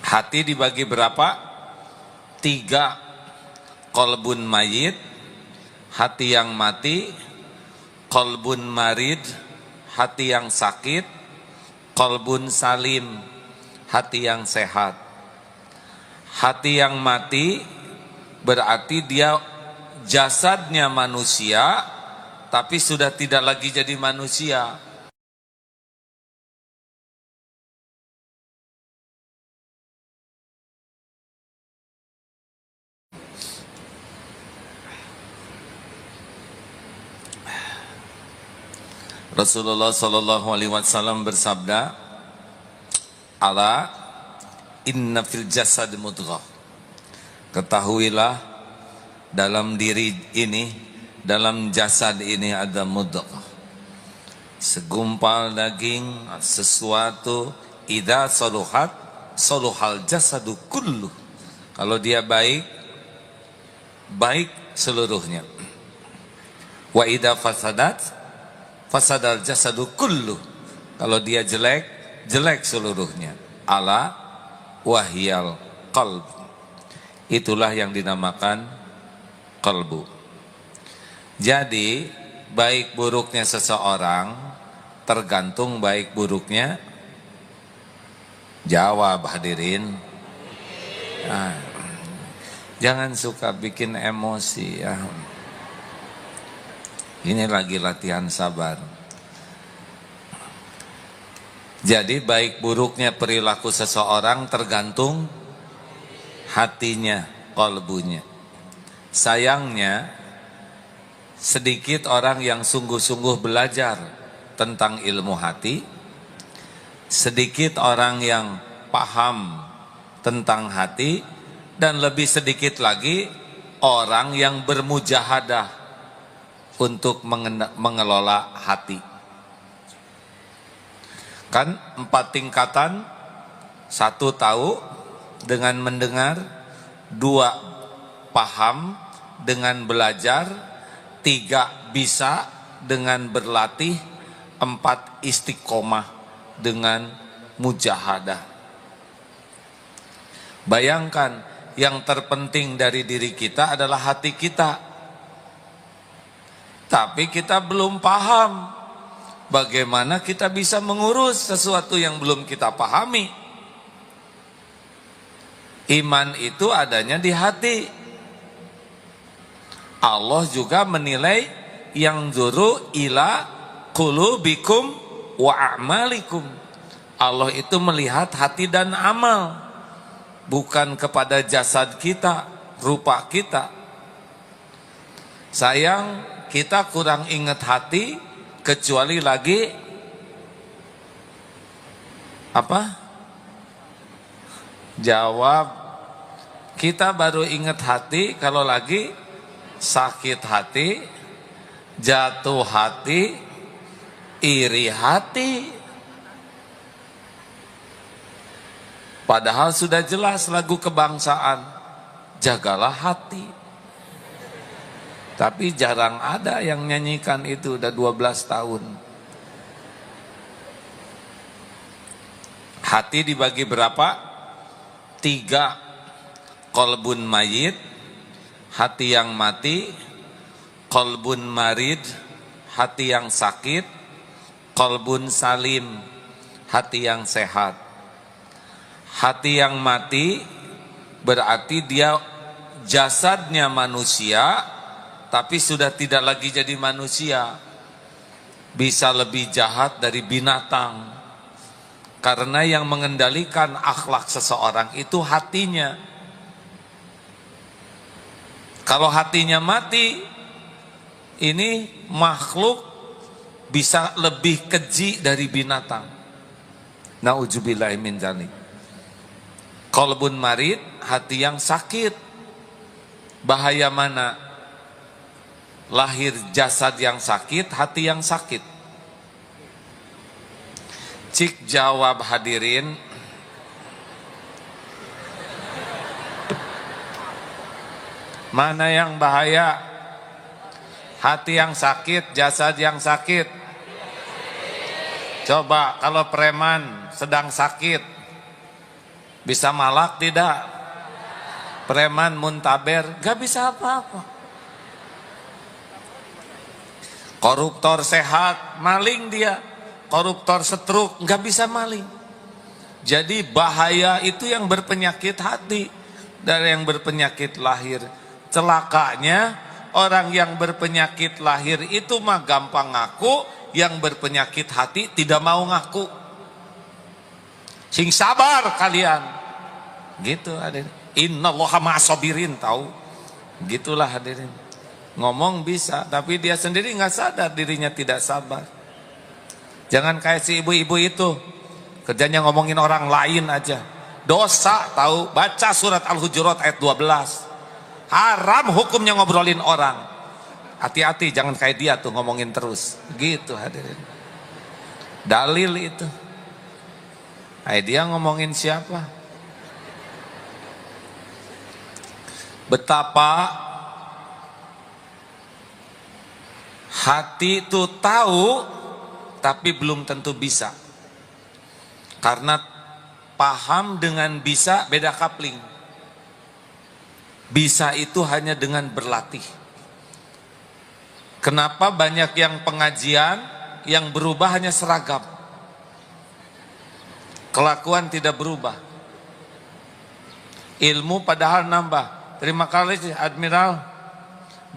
Hati dibagi berapa? 3. Qalbun mayit, hati yang mati. Qalbun marid, hati yang sakit. Qalbun salim, hati yang sehat. Hati yang mati berarti dia jasadnya manusia, tapi sudah tidak lagi jadi manusia. Rasulullah sallallahu alaihi wasallam bersabda, "Ala inna fil jasad mudghah." Ketahuilah dalam diri ini, dalam jasad ini ada mudghah. Segumpal daging, sesuatu idza saluhat saluhal jasadu kullu. Kalau dia baik, baik seluruhnya. Wa idza fasadat fasadal jasadu kullu. Kalau dia jelek, jelek seluruhnya. Ala wahyal qalb. Itulah yang dinamakan qalbu. Jadi baik buruknya seseorang tergantung baik buruknya. Jawab hadirin. Nah, jangan suka bikin emosi ya. Ini lagi latihan sabar. Jadi baik buruknya perilaku seseorang tergantung hatinya, qalbunya. Sayangnya sedikit orang yang sungguh-sungguh belajar tentang ilmu hati. Sedikit orang yang paham tentang hati, dan lebih sedikit lagi orang yang bermujahadah untuk mengelola hati. Kan 4 tingkatan: 1 tahu dengan mendengar, 2 paham dengan belajar, 3 bisa dengan berlatih, 4 istiqomah dengan mujahadah. Bayangkan, yang terpenting dari diri kita adalah hati kita. Tapi kita belum paham bagaimana kita bisa mengurus sesuatu yang belum kita pahami. Iman itu adanya di hati. Allah juga menilai yang zuru ila qulubikum wa a'malikum. Allah itu melihat hati dan amal, bukan kepada jasad kita, rupa kita. Sayang, kita kurang ingat hati, kecuali lagi apa? Jawab. Kita baru ingat hati kalau lagi sakit hati, jatuh hati, iri hati. Padahal sudah jelas lagu kebangsaan, jagalah hati. Tapi jarang ada yang nyanyikan itu, udah 12 tahun. Hati dibagi berapa? 3. Qalbun mayit, hati yang mati. Qalbun marid, hati yang sakit. Qalbun salim, hati yang sehat. Hati yang mati berarti dia jasadnya manusia, tapi sudah tidak lagi jadi manusia. Bisa lebih jahat dari binatang. Karena yang mengendalikan akhlak seseorang itu hatinya. Kalau hatinya mati, ini makhluk bisa lebih keji dari binatang. Na'udzubillahi min dzalik. Qalbun marid, hati yang sakit. Bahaya mana? Lahir jasad yang sakit, hati yang sakit. Cik jawab hadirin. Mana yang bahaya? Hati yang sakit, jasad yang sakit. Coba kalau preman sedang sakit, Bisa malak tidak? Preman muntaber gak bisa apa-apa. Koruptor sehat, maling dia. Koruptor setruk gak bisa maling. Jadi bahaya itu yang berpenyakit hati dari yang berpenyakit lahir. Celakanya orang yang berpenyakit lahir itu mah gampang ngaku, yang berpenyakit hati tidak mau ngaku. Sing sabar kalian. Gitu hadirin. Innallaha ma'as-sabirin, tahu. Gitulah hadirin. Ngomong bisa, tapi dia sendiri nggak sadar dirinya tidak sabar. Jangan kayak si ibu-ibu itu, kerjanya ngomongin orang lain aja. Dosa, tahu. Baca surat Al-Hujurat ayat 12. Haram hukumnya ngobrolin orang. Hati-hati, jangan kayak dia tuh ngomongin terus. Gitu hadirin. Dalil itu. Dia ngomongin siapa? Betapa hati itu tahu tapi belum tentu bisa. Karena paham dengan bisa beda kapling. Bisa itu hanya dengan berlatih. Kenapa banyak yang pengajian yang berubah hanya seragam? Kelakuan tidak berubah. Ilmu padahal nambah. Terima kasih Admiral.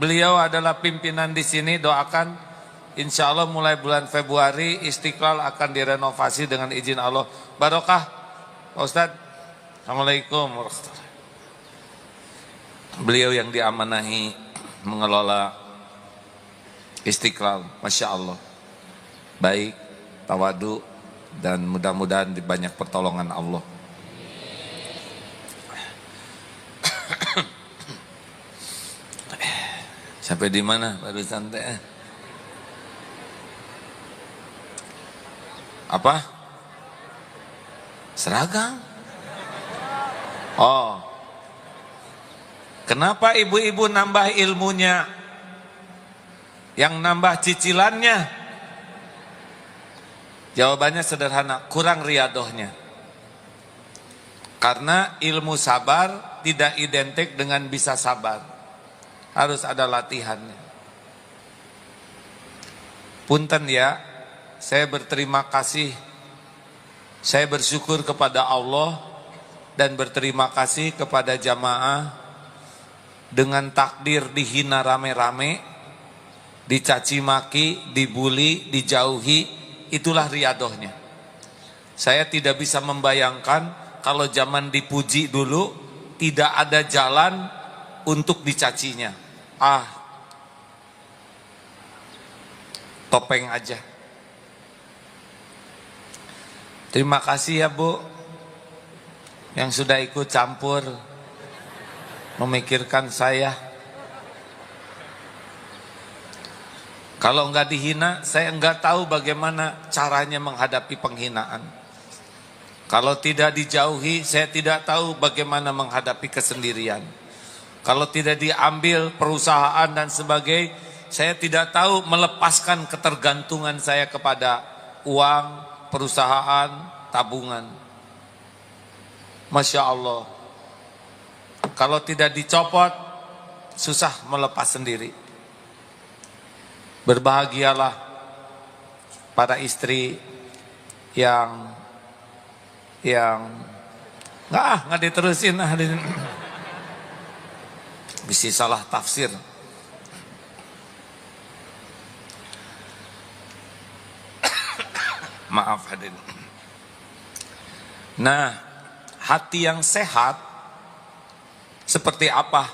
Beliau adalah pimpinan di sini. Doakan insya Allah mulai bulan Februari Istiqlal akan direnovasi dengan izin Allah. Barokah Pak Ustadz. Assalamualaikum warahmatullahi wabarakatuh. Beliau yang diamanahi mengelola Istiqlal, Masya Allah, baik, tawadu, dan mudah-mudahan banyak pertolongan Allah. Sampai di mana baru santai? Apa? Seragam? Oh, kenapa ibu-ibu nambah ilmunya? Yang nambah cicilannya? Jawabannya sederhana, kurang riadohnya. Karena ilmu sabar tidak identik dengan bisa sabar. Harus ada latihannya. Punten ya, saya berterima kasih. Saya bersyukur kepada Allah dan berterima kasih kepada jamaah. Dengan takdir dihina rame-rame, dicaci maki, dibully, dijauhi, itulah riadohnya. Saya tidak bisa membayangkan kalau zaman dipuji dulu tidak ada jalan untuk dicacinya. Topeng aja. Terima kasih ya Bu yang sudah ikut campur memikirkan saya. Kalau enggak dihina, saya enggak tahu bagaimana caranya menghadapi penghinaan. Kalau tidak dijauhi, saya tidak tahu bagaimana menghadapi kesendirian. Kalau tidak diambil perusahaan dan sebagainya, saya tidak tahu melepaskan ketergantungan saya kepada uang, perusahaan, tabungan. Masya Allah. Kalau tidak dicopot, susah melepas sendiri. Berbahagialah para istri yang nggak diterusin. Bisa salah tafsir. Maaf hadirin. Nah, hati yang sehat seperti apa?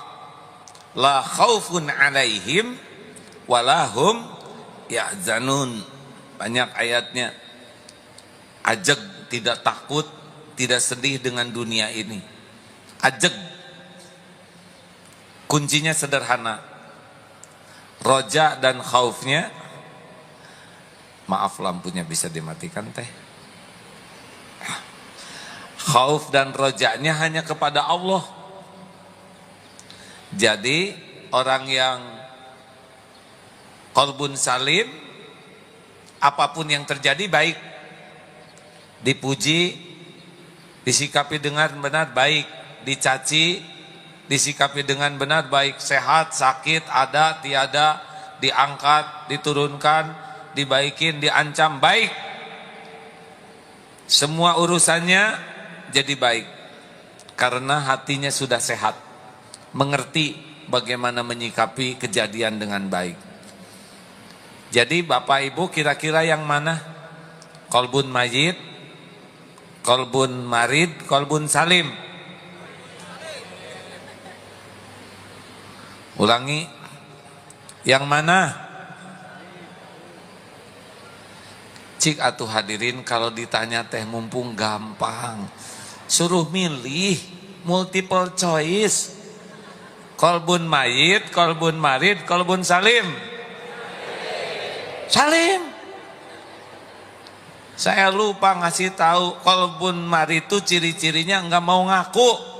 La khaufun alaihim walahum yahzanun. Banyak ayatnya. Ajeg, tidak takut, tidak sedih dengan dunia ini. Ajeg. Kuncinya sederhana. Roja dan khaufnya. Maaf, lampunya bisa dimatikan teh. Khauf dan rojanya hanya kepada Allah. Jadi orang yang qalbun salim, apapun yang terjadi baik. Dipuji disikapi dengan benar baik, dicaci disikapi dengan benar baik, sehat, sakit, ada, tiada, diangkat, diturunkan, dibaikin, diancam baik. Semua urusannya jadi baik karena hatinya sudah sehat, mengerti bagaimana menyikapi kejadian dengan baik. Jadi Bapak Ibu kira-kira yang mana? Qalbun mayyit, qalbun marid, qalbun salim? Ulangi, yang mana? Cik atuh hadirin, kalau ditanya teh mumpung gampang, suruh milih multiple choice. Qalbun mayit, qalbun marid, qalbun salim. Salim. Saya lupa ngasih tahu, qalbun marid itu ciri-cirinya enggak mau ngaku.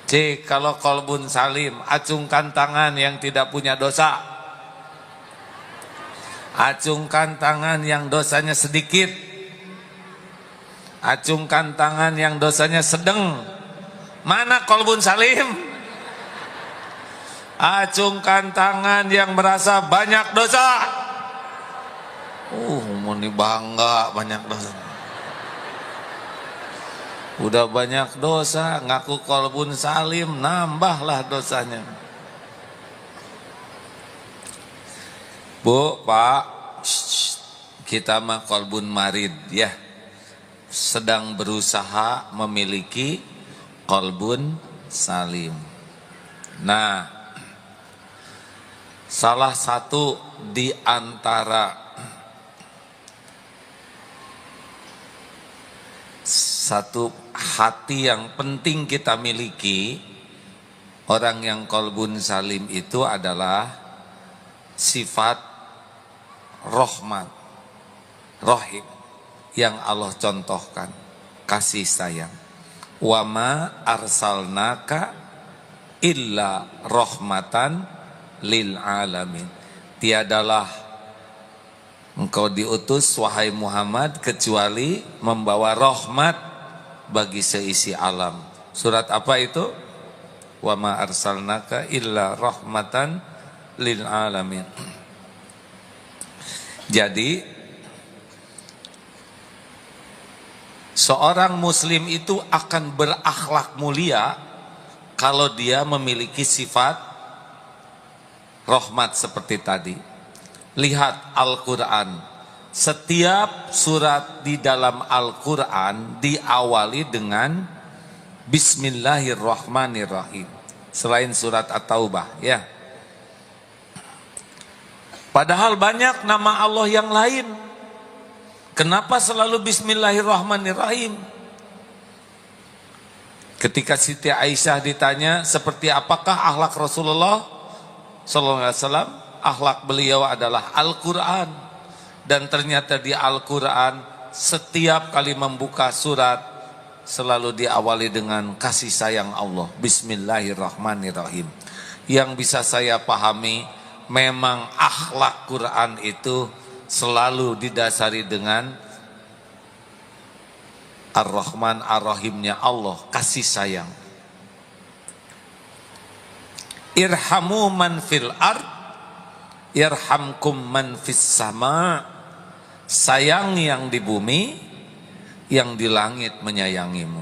C, kalau qalbun salim, acungkan tangan yang tidak punya dosa. Acungkan tangan yang dosanya sedikit. Acungkan tangan yang dosanya sedang. Mana qalbun salim? Acungkan tangan yang merasa banyak dosa. Muni bangga banyak dosa. Udah banyak dosa, ngaku qalbun salim, nambahlah dosanya. Bu, Pak, kita mah qalbun marid ya. Sedang berusaha memiliki qalbun salim. Nah, salah satu di antara satu hati yang penting kita miliki, orang yang qalbun salim itu adalah sifat rahmat, rahim yang Allah contohkan, kasih sayang. Wa ma arsalnaka illa rahmatan lil alamin. Tiadalah engkau diutus wahai Muhammad kecuali membawa rahmat bagi seisi alam. Surat apa itu? Wa ma arsalnaka illa rahmatan lil alamin. Jadi seorang muslim itu akan berakhlak mulia kalau dia memiliki sifat rahmat seperti tadi. Lihat Al-Quran, setiap surat di dalam Al-Quran diawali dengan Bismillahirrahmanirrahim, selain surat At-Taubah ya. Padahal banyak nama Allah yang lain, kenapa selalu Bismillahirrahmanirrahim? Ketika Siti Aisyah ditanya seperti apakah akhlak Rasulullah SAW, akhlak beliau adalah Al-Quran. Dan ternyata di Al-Quran setiap kali membuka surat selalu diawali dengan kasih sayang Allah, Bismillahirrahmanirrahim. Yang bisa saya pahami, memang akhlak Quran itu selalu didasari dengan Ar-Rahman Ar-Rahimnya Allah, kasih sayang. Irhamu man fil ard yarhamkum man fis sama. Sayang yang di bumi, yang di langit menyayangimu.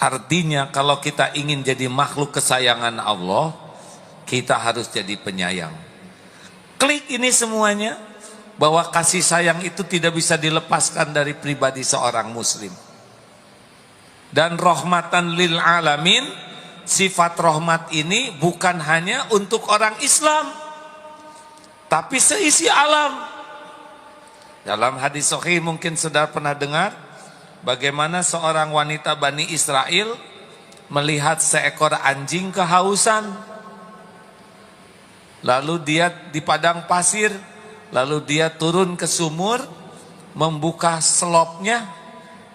Artinya kalau kita ingin jadi makhluk kesayangan Allah, kita harus jadi penyayang. Klik ini semuanya, bahwa kasih sayang itu tidak bisa dilepaskan dari pribadi seorang muslim. Dan rahmatan lil alamin, sifat rahmat ini bukan hanya untuk orang Islam, tapi seisi alam. Dalam hadis sahih mungkin sudah pernah dengar bagaimana seorang wanita Bani Israel melihat seekor anjing kehausan. Lalu dia di padang pasir, lalu dia turun ke sumur, membuka selopnya,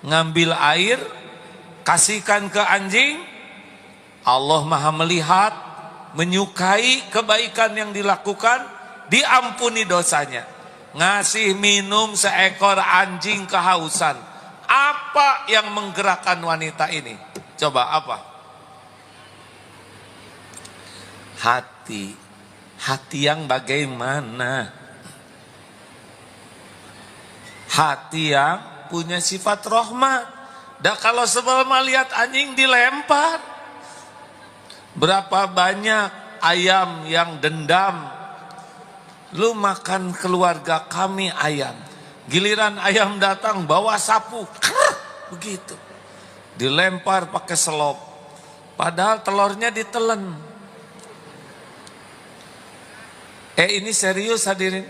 ngambil air, kasihkan ke anjing. Allah Maha melihat, menyukai kebaikan yang dilakukan, diampuni dosanya. Ngasih minum seekor anjing kehausan. Apa Apa yang menggerakkan wanita ini? Coba apa? Hati. Hati yang bagaimana? Hati yang punya sifat rahmat. Dan kalau sebelum lihat anjing dilempar, berapa banyak ayam yang dendam. Lu makan keluarga kami ayam, giliran ayam datang bawa sapu, begitu, dilempar pakai selop, padahal telurnya ditelen. Ini serius hadirin.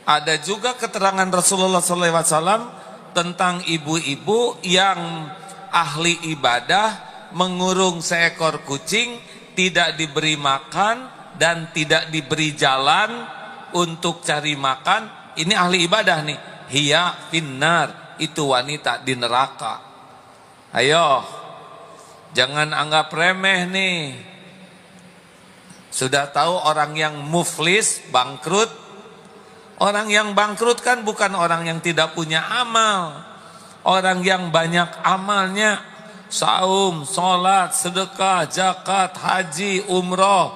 Ada juga keterangan Rasulullah SAW tentang ibu-ibu yang ahli ibadah mengurung seekor kucing, tidak diberi makan dan tidak diberi jalan untuk cari makan. Ini ahli ibadah nih. Hiya finnar, itu wanita di neraka. Ayo, jangan anggap remeh nih. Sudah tahu orang yang muflis, bangkrut. Orang yang bangkrut kan bukan orang yang tidak punya amal. Orang yang banyak amalnya, saum, sholat, sedekah, zakat, haji, umroh,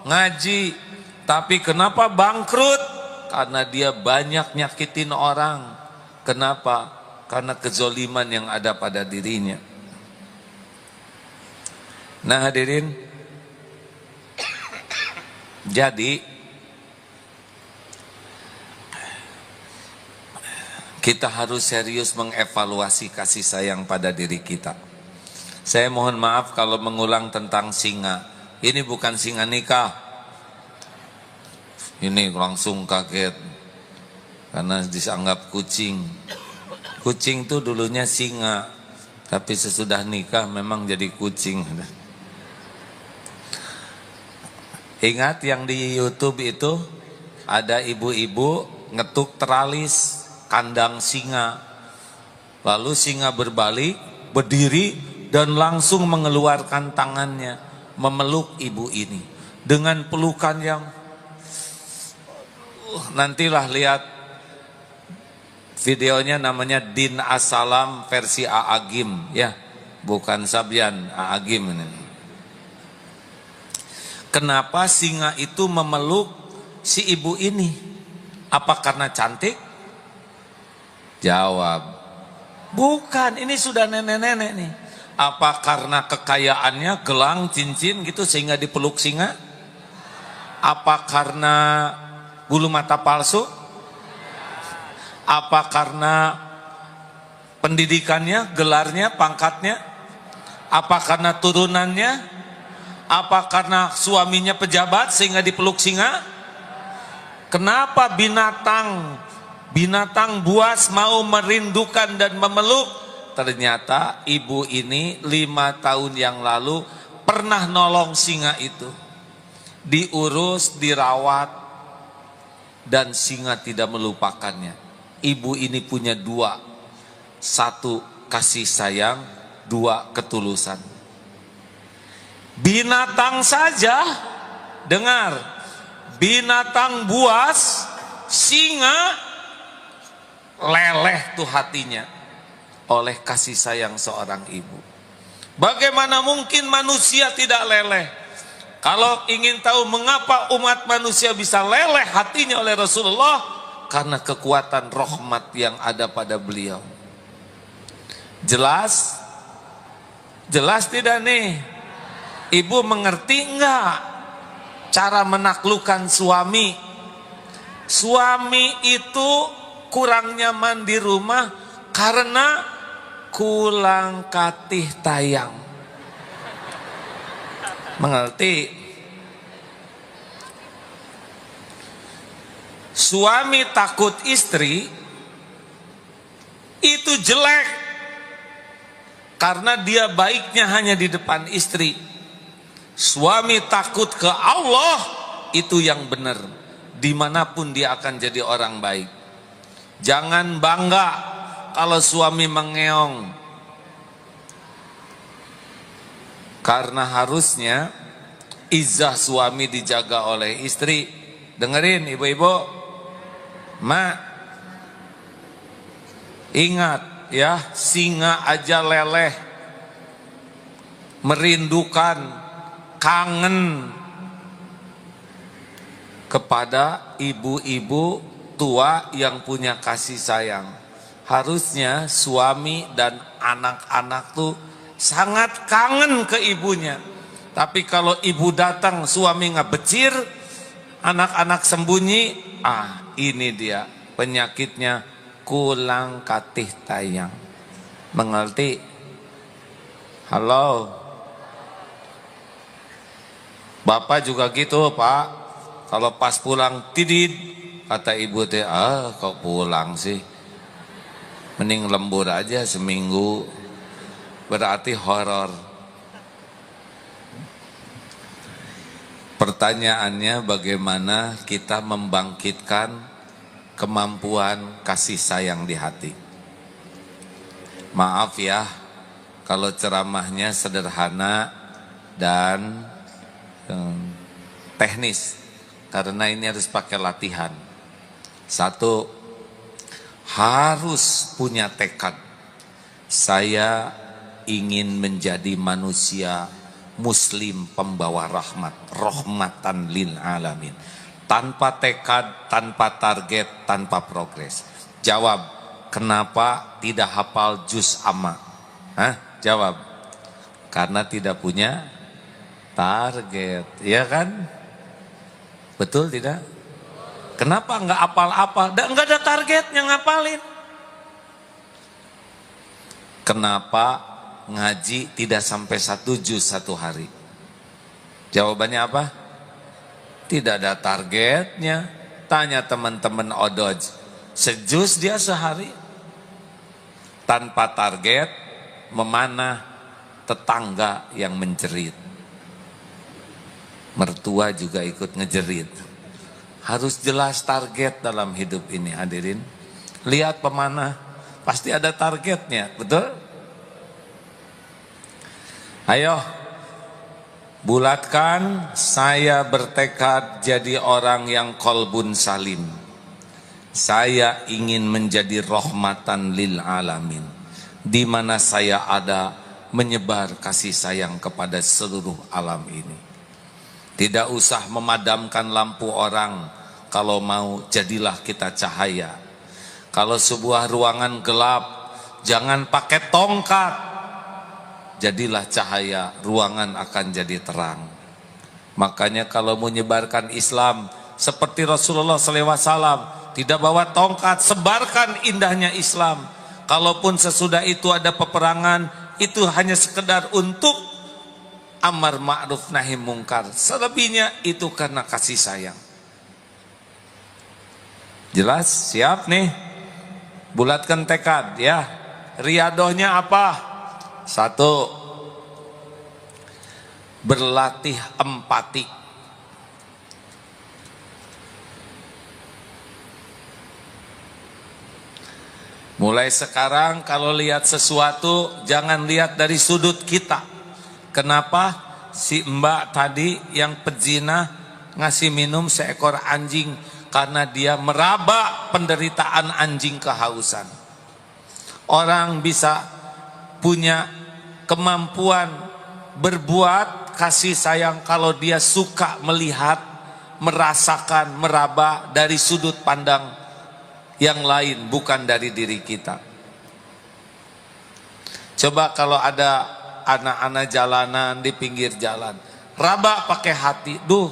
ngaji. Tapi kenapa bangkrut? Karena dia banyak nyakitin orang. Kenapa? Karena kezoliman yang ada pada dirinya. Nah hadirin, jadi kita harus serius mengevaluasi kasih sayang pada diri kita. Saya mohon maaf kalau mengulang tentang singa. Ini bukan singa nikah. Ini langsung kaget karena dianggap kucing. Kucing tuh dulunya singa, tapi sesudah nikah memang jadi kucing. Ingat yang di YouTube itu ada ibu-ibu ngetuk teralis kandang singa. Lalu singa berbalik, berdiri dan langsung mengeluarkan tangannya memeluk ibu ini dengan pelukan yang nantilah lihat videonya, namanya Din Asalam versi Aagim ya, bukan Sabyan, Aagim ini. Kenapa singa itu memeluk si ibu ini? Apa karena cantik? Jawab, bukan, ini sudah nenek-nenek nih. Apa karena kekayaannya, gelang, cincin gitu sehingga dipeluk singa? Apa karena bulu mata palsu? Apa karena pendidikannya, gelarnya, pangkatnya? Apa karena turunannya? Apa karena suaminya pejabat sehingga dipeluk singa? Kenapa binatang buas mau merindukan dan memeluk? Ternyata ibu ini 5 tahun yang lalu pernah nolong singa itu, diurus, dirawat, dan singa tidak melupakannya. Ibu ini punya 2, 1 kasih sayang, 2 ketulusan. Binatang saja, dengar, binatang buas, singa, leleh tuh hatinya oleh kasih sayang seorang ibu. Bagaimana mungkin manusia tidak leleh? Kalau ingin tahu mengapa umat manusia bisa leleh hatinya oleh Rasulullah, karena kekuatan rahmat yang ada pada beliau. Jelas? Jelas tidak nih? Ibu mengerti enggak cara menaklukkan suami? Suami itu kurang nyaman di rumah karena kulang katih tayang. Mengerti? Suami takut istri itu jelek karena dia baiknya hanya di depan istri. Suami takut ke Allah, itu yang benar. Dimanapun dia akan jadi orang baik. Jangan bangga kalau suami mengeong. Karena harusnya izzah suami dijaga oleh istri. Dengerin ibu-ibu, mak, ingat ya, singa aja leleh, merindukan, kangen kepada ibu-ibu tua yang punya kasih sayang. Harusnya suami dan anak-anak tuh sangat kangen ke ibunya. Tapi kalau ibu datang, suami ngebecir, anak-anak sembunyi, ini dia penyakitnya, kulang katih tayang. Mengerti? Halo? Bapak juga gitu, Pak. Kalau pas pulang tidid, kata ibu teh, kok pulang sih? Mending lembur aja seminggu. Berarti horor. Pertanyaannya, bagaimana kita membangkitkan kemampuan kasih sayang di hati? Maaf ya, kalau ceramahnya sederhana dan teknis, karena ini harus pakai latihan. Satu, harus punya tekad. Saya ingin menjadi manusia muslim pembawa rahmat, rahmatan lil alamin. Tanpa tekad, tanpa target, tanpa progres. Jawab, kenapa tidak hafal juz amma? Jawab, karena tidak punya target, ya kan? Betul tidak? Kenapa nggak apal-apal? Nggak ada targetnya ngapalin. Kenapa ngaji tidak sampai 1 juz 1 hari? Jawabannya apa? Tidak ada targetnya. Tanya teman-teman Odoj, sejuz dia sehari. Tanpa target, memanah tetangga yang menjerit. Mertua juga ikut ngejerit. Harus jelas target dalam hidup ini, hadirin. Lihat pemanah, pasti ada targetnya, betul? Ayo, bulatkan, saya bertekad jadi orang yang qalbun salim. Saya ingin menjadi rahmatan lil alamin. Di mana saya ada, menyebar kasih sayang kepada seluruh alam ini. Tidak usah memadamkan lampu orang. Kalau mau, jadilah kita cahaya. Kalau sebuah ruangan gelap, jangan pakai tongkat. Jadilah cahaya, ruangan akan jadi terang. Makanya kalau menyebarkan Islam seperti Rasulullah SAW, tidak bawa tongkat, sebarkan indahnya Islam. Kalaupun sesudah itu ada peperangan, itu hanya sekedar untuk amar ma'ruf nahi mungkar. Selebihnya itu karena kasih sayang. Jelas? Siap nih? Bulatkan tekad ya. Riadohnya apa? 1, berlatih empati. Mulai sekarang kalau lihat sesuatu, jangan lihat dari sudut kita. Kenapa? Si mbak tadi yang pezina ngasih minum seekor anjing karena dia meraba penderitaan anjing kehausan. Orang bisa punya kemampuan berbuat kasih sayang kalau dia suka melihat, merasakan, meraba dari sudut pandang yang lain, bukan dari diri kita. Coba kalau ada anak-anak jalanan di pinggir jalan, raba pakai hati, duh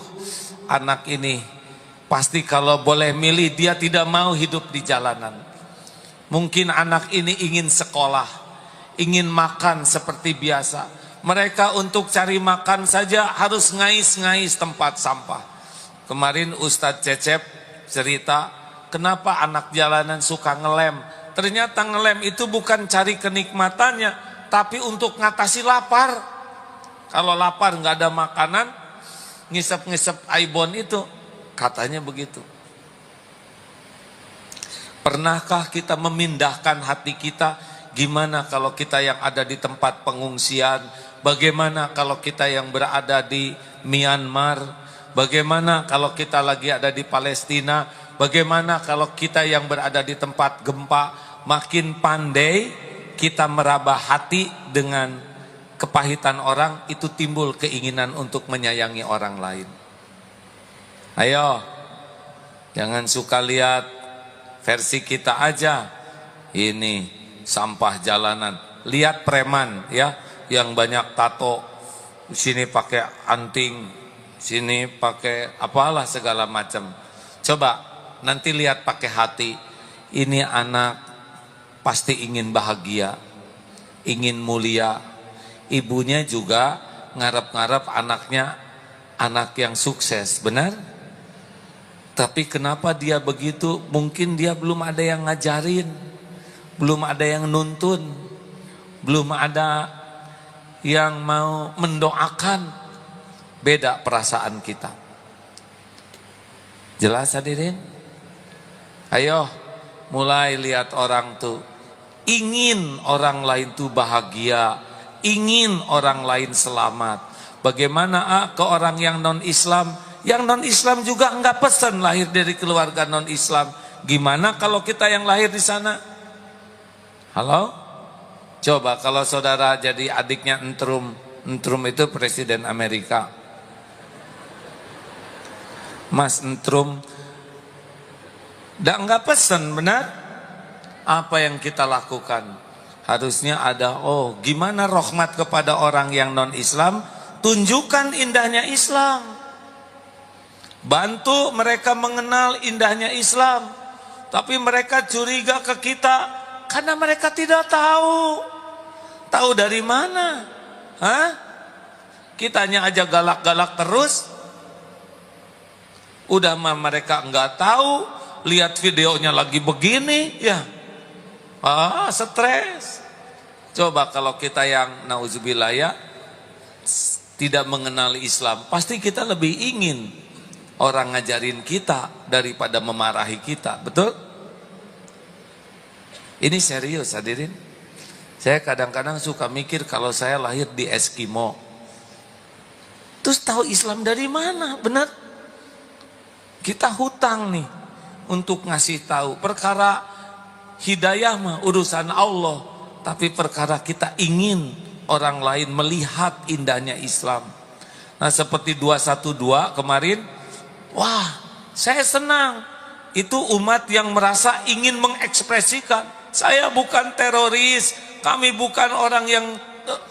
anak ini pasti kalau boleh milih dia tidak mau hidup di jalanan. Mungkin anak ini ingin sekolah, ingin makan seperti biasa. Mereka untuk cari makan saja harus ngais-ngais tempat sampah. Kemarin Ustadz Cecep cerita, kenapa anak jalanan suka ngelem. Ternyata ngelem itu bukan cari kenikmatannya, tapi untuk ngatasi lapar. Kalau lapar nggak ada makanan, ngisep-ngisep aibon itu, katanya begitu. Pernahkah kita memindahkan hati kita? Gimana kalau kita yang ada di tempat pengungsian? Bagaimana kalau kita yang berada di Myanmar? Bagaimana kalau kita lagi ada di Palestina? Bagaimana kalau kita yang berada di tempat gempa? Makin pandai kita meraba hati dengan kepahitan orang, itu timbul keinginan untuk menyayangi orang lain. Ayo, jangan suka lihat versi kita aja. Ini sampah jalanan. Lihat preman ya, yang banyak tato. Sini pakai anting, sini pakai apalah segala macam. Coba nanti lihat pakai hati. Ini anak pasti ingin bahagia, ingin mulia. Ibunya juga ngarep-ngarep anaknya anak yang sukses, benar? Tapi kenapa dia begitu? Mungkin dia belum ada yang ngajarin, belum ada yang nuntun, belum ada yang mau mendoakan. Beda perasaan kita. Jelas hadirin? Ayo mulai lihat orang tuh, ingin orang lain tuh bahagia, ingin orang lain selamat. Bagaimana ke orang yang non-Islam? Yang non-Islam juga enggak pesan lahir dari keluarga non-Islam. Gimana kalau kita yang lahir di sana? Halo? Coba kalau saudara jadi adiknya Entrum. Entrum itu presiden Amerika. Mas Entrum enggak pesan, benar? Apa yang kita lakukan? Harusnya ada, oh gimana rahmat kepada orang yang non-Islam? Tunjukkan indahnya Islam. Bantu mereka mengenal indahnya Islam. Tapi mereka curiga ke kita karena mereka tidak tahu. Tahu dari mana? Hah? Kitanya aja galak-galak terus. Udah mah mereka enggak tahu. Lihat videonya lagi begini, ya. Stres. Coba kalau kita yang nauzubillah ya, tidak mengenal Islam, pasti kita lebih ingin orang ngajarin kita daripada memarahi kita, betul? Ini serius hadirin. Saya kadang-kadang suka mikir kalau saya lahir di Eskimo, terus tahu Islam dari mana, benar? Kita hutang nih untuk ngasih tahu. Perkara hidayah mah urusan Allah, tapi perkara kita ingin orang lain melihat indahnya Islam. Nah seperti 212 kemarin, wah saya senang. Itu umat yang merasa ingin mengekspresikan, saya bukan teroris, kami bukan orang yang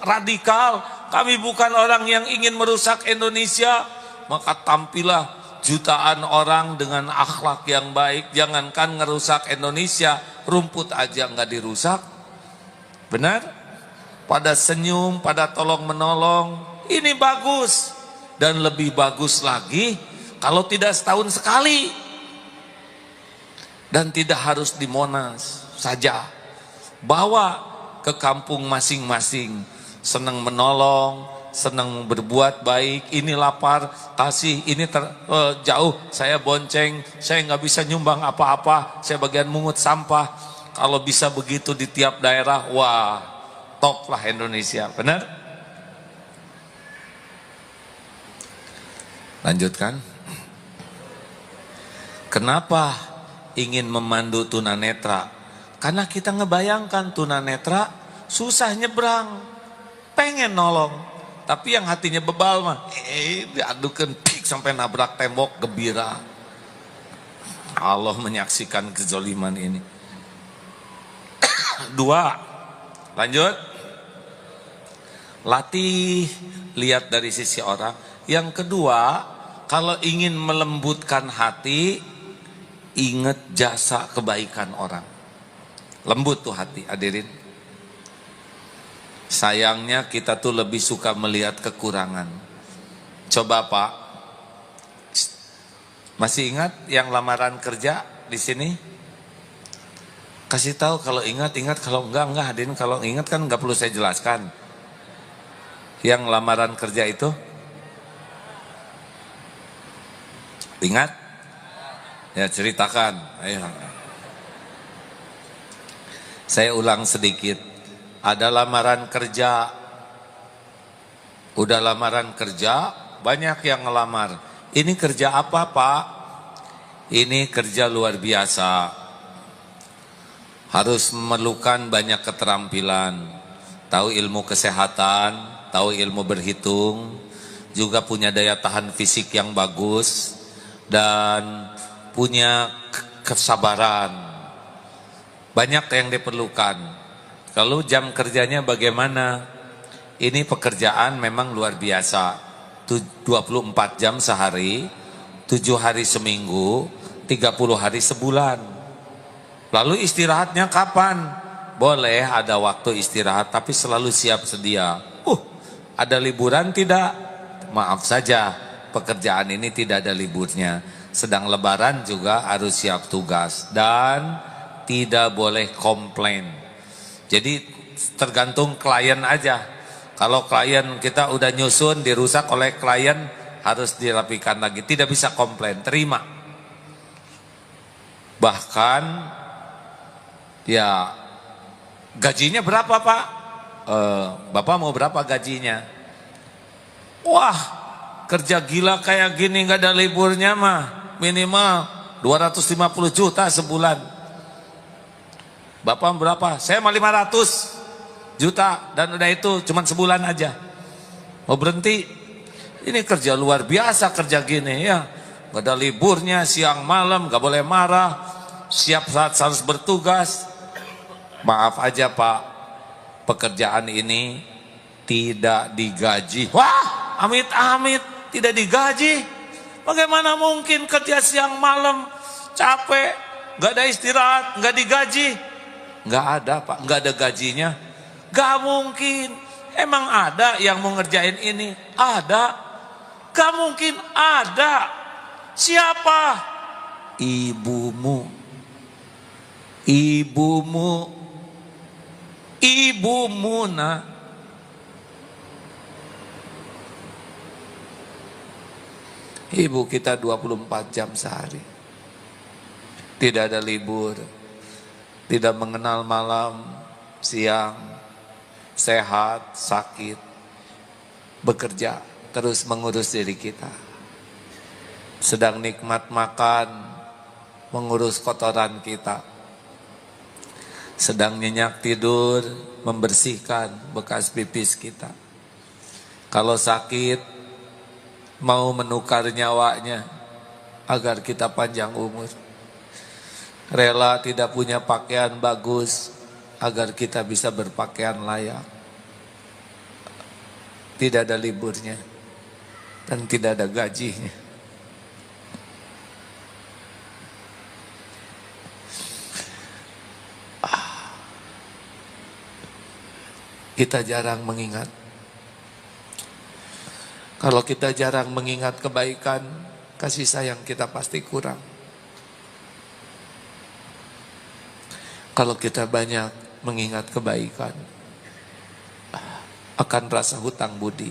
radikal, kami bukan orang yang ingin merusak Indonesia. Maka tampillah jutaan orang dengan akhlak yang baik. Jangankan ngerusak Indonesia, rumput aja nggak dirusak, benar? Pada senyum, pada tolong menolong. Ini bagus. Dan lebih bagus lagi kalau tidak setahun sekali. Dan tidak harus di Monas saja. Bawa ke kampung masing-masing. Senang menolong, senang berbuat baik. Ini lapar, kasih. Ini jauh, saya bonceng. Saya nggak bisa nyumbang apa-apa, saya bagian mungut sampah. Kalau bisa begitu di tiap daerah, wah top lah Indonesia, benar? Lanjutkan. Kenapa ingin memandu tunanetra? Karena kita ngebayangkan tunanetra susah nyebrang, pengen nolong, tapi yang hatinya bebal mah, diadukan pik sampai nabrak tembok, gembira. Allah menyaksikan kezaliman ini. 2, lanjut. Latih, lihat dari sisi orang. Yang kedua, kalau ingin melembutkan hati, ingat jasa kebaikan orang. Lembut tuh hati, hadirin. Sayangnya kita tuh lebih suka melihat kekurangan. Coba Pak, masih ingat yang lamaran kerja di sini? Kasih tahu kalau ingat, kalau enggak hadirin. Kalau ingat kan enggak perlu saya jelaskan. Yang lamaran kerja itu ingat? Ya ceritakan. Ayo. Saya ulang sedikit. Ada lamaran kerja. Udah lamaran kerja, banyak yang ngelamar. Ini kerja apa Pak? Ini kerja luar biasa. harus memerlukan banyak keterampilan, tahu ilmu kesehatan, tahu ilmu berhitung, juga punya daya tahan fisik yang bagus, dan punya kesabaran. Banyak yang diperlukan. Kalau jam kerjanya bagaimana? Ini pekerjaan memang luar biasa. 24 jam sehari, 7 hari seminggu, 30 hari sebulan. Lalu istirahatnya kapan? Boleh ada waktu istirahat, tapi selalu siap sedia. Ada liburan tidak? Maaf saja, pekerjaan ini tidak ada liburnya. Sedang lebaran juga harus siap tugas. Dan tidak boleh komplain. Jadi tergantung klien aja. Kalau klien kita udah nyusun, dirusak oleh klien, harus dirapikan lagi. Tidak bisa komplain, terima. Bahkan ya, gajinya berapa Pak? Bapak mau berapa gajinya? Wah, kerja gila kayak gini gak ada liburnya mah minimal 250 juta sebulan. Bapak berapa? Saya mah 500 juta, dan udah itu cuman sebulan aja. Mau berhenti? Ini kerja luar biasa kerja gini ya. Gak ada liburnya, siang malam gak boleh marah, siap saat harus bertugas. Maaf aja Pak, pekerjaan ini tidak digaji. Wah, amit-amit tidak digaji. Bagaimana mungkin kerja siang malam, capek, gak ada istirahat, gak digaji? Gak ada Pak, gak ada gajinya. Gak mungkin. Emang ada yang mau ngerjain ini? Ada. Gak mungkin ada. Siapa? Ibumu. Ibumu. Ibumu nak. Ibu kita 24 jam sehari. Tidak ada libur. Tidak mengenal malam, siang, sehat, sakit. Bekerja, terus mengurus diri kita. Sedang nikmat makan, mengurus kotoran kita. Sedang nyenyak tidur, membersihkan bekas pipis kita. Kalau sakit, mau menukar nyawanya agar kita panjang umur. Rela tidak punya pakaian bagus agar kita bisa berpakaian layak. Tidak ada liburnya dan tidak ada gajinya. Kita jarang mengingat. Kalau kita jarang mengingat kebaikan, kasih sayang kita pasti kurang. Kalau kita banyak mengingat kebaikan, akan rasa hutang budi.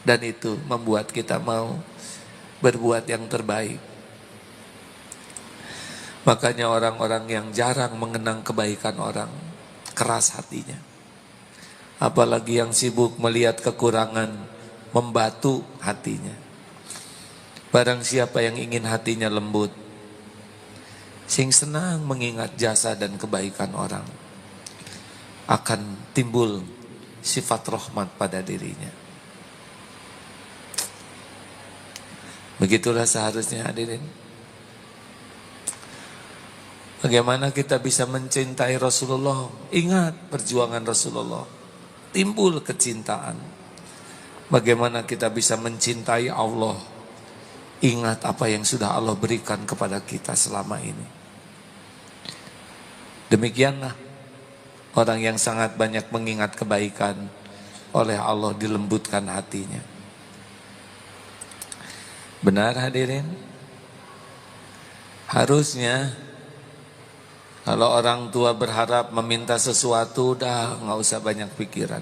Dan itu membuat kita mau berbuat yang terbaik. Makanya orang-orang yang jarang mengenang kebaikan orang, keras hatinya. Apalagi yang sibuk melihat kekurangan, membatu hatinya. Barang siapa yang ingin hatinya lembut, sing senang mengingat jasa dan kebaikan orang, akan timbul sifat rahmat pada dirinya. Begitulah seharusnya hadirin. Bagaimana kita bisa mencintai Rasulullah? Ingat perjuangan Rasulullah. Timbul kecintaan. Bagaimana kita bisa mencintai Allah? Ingat apa yang sudah Allah berikan kepada kita selama ini. Demikianlah orang yang sangat banyak mengingat kebaikan, oleh Allah dilembutkan hatinya. Benar hadirin? Harusnya kalau orang tua berharap meminta sesuatu, udah nggak usah banyak pikiran,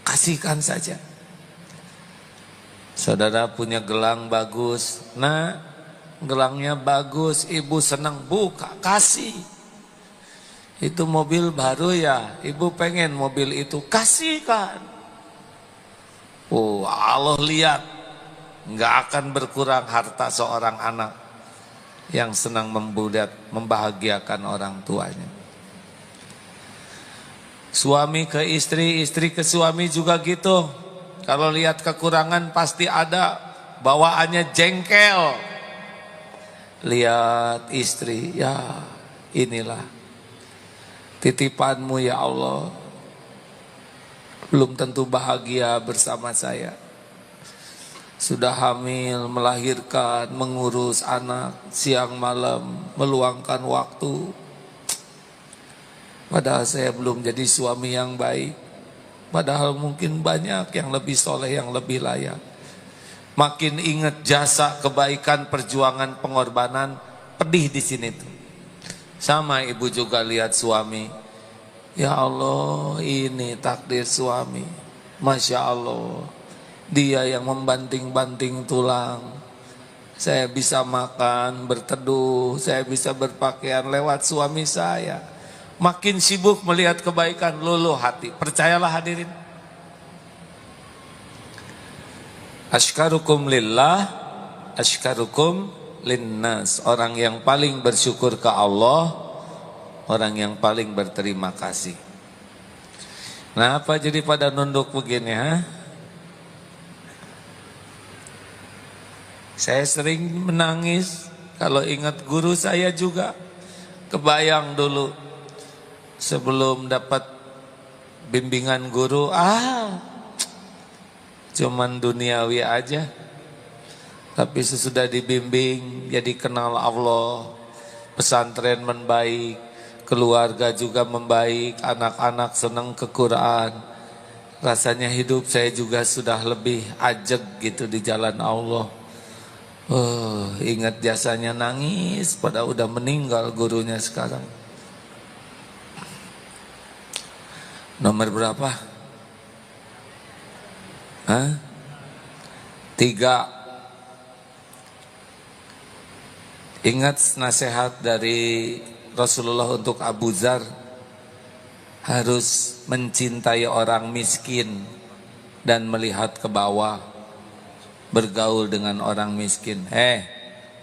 kasihkan saja. Saudara punya gelang bagus, nah gelangnya bagus, ibu senang, buka, kasih. Itu mobil baru ya, ibu pengen mobil itu, kasihkan. Oh, Allah lihat, nggak akan berkurang harta seorang anak yang senang membahagiakan orang tuanya. Suami ke istri, istri ke suami juga gitu. Kalau lihat kekurangan pasti ada, bawaannya jengkel. Lihat istri, ya inilah titipanmu ya Allah. Belum tentu bahagia bersama saya. Sudah hamil, melahirkan, mengurus anak, siang malam, meluangkan waktu. Padahal saya belum jadi suami yang baik. Padahal mungkin banyak yang lebih soleh, yang lebih layak. Makin ingat jasa, kebaikan, perjuangan, pengorbanan, pedih di sini tuh. Sama ibu juga lihat suami. Ya Allah, ini takdir suami. Masya Allah, dia yang membanting-banting tulang. Saya bisa makan, berteduh, saya bisa berpakaian lewat suami saya. Makin sibuk melihat kebaikan, luluh hati. Percayalah hadirin. Ashkarukum lillah, ashkarukum linnas. Orang yang paling bersyukur ke Allah, orang yang paling berterima kasih. Nah, apa jadi pada nunduk begini, ha? Saya sering menangis kalau ingat guru saya juga. Kebayang dulu sebelum dapat bimbingan guru, cuman duniawi aja. Tapi sesudah dibimbing, jadi kenal Allah, pesantren membaik, keluarga juga membaik, anak-anak senang ke Quran. Rasanya hidup saya juga sudah lebih ajeg gitu di jalan Allah. Ingat jasanya nangis, pada udah meninggal gurunya sekarang. Nomor berapa? 3. Ingat nasihat dari Rasulullah untuk Abu Dzar, harus mencintai orang miskin dan melihat ke bawah, bergaul dengan orang miskin.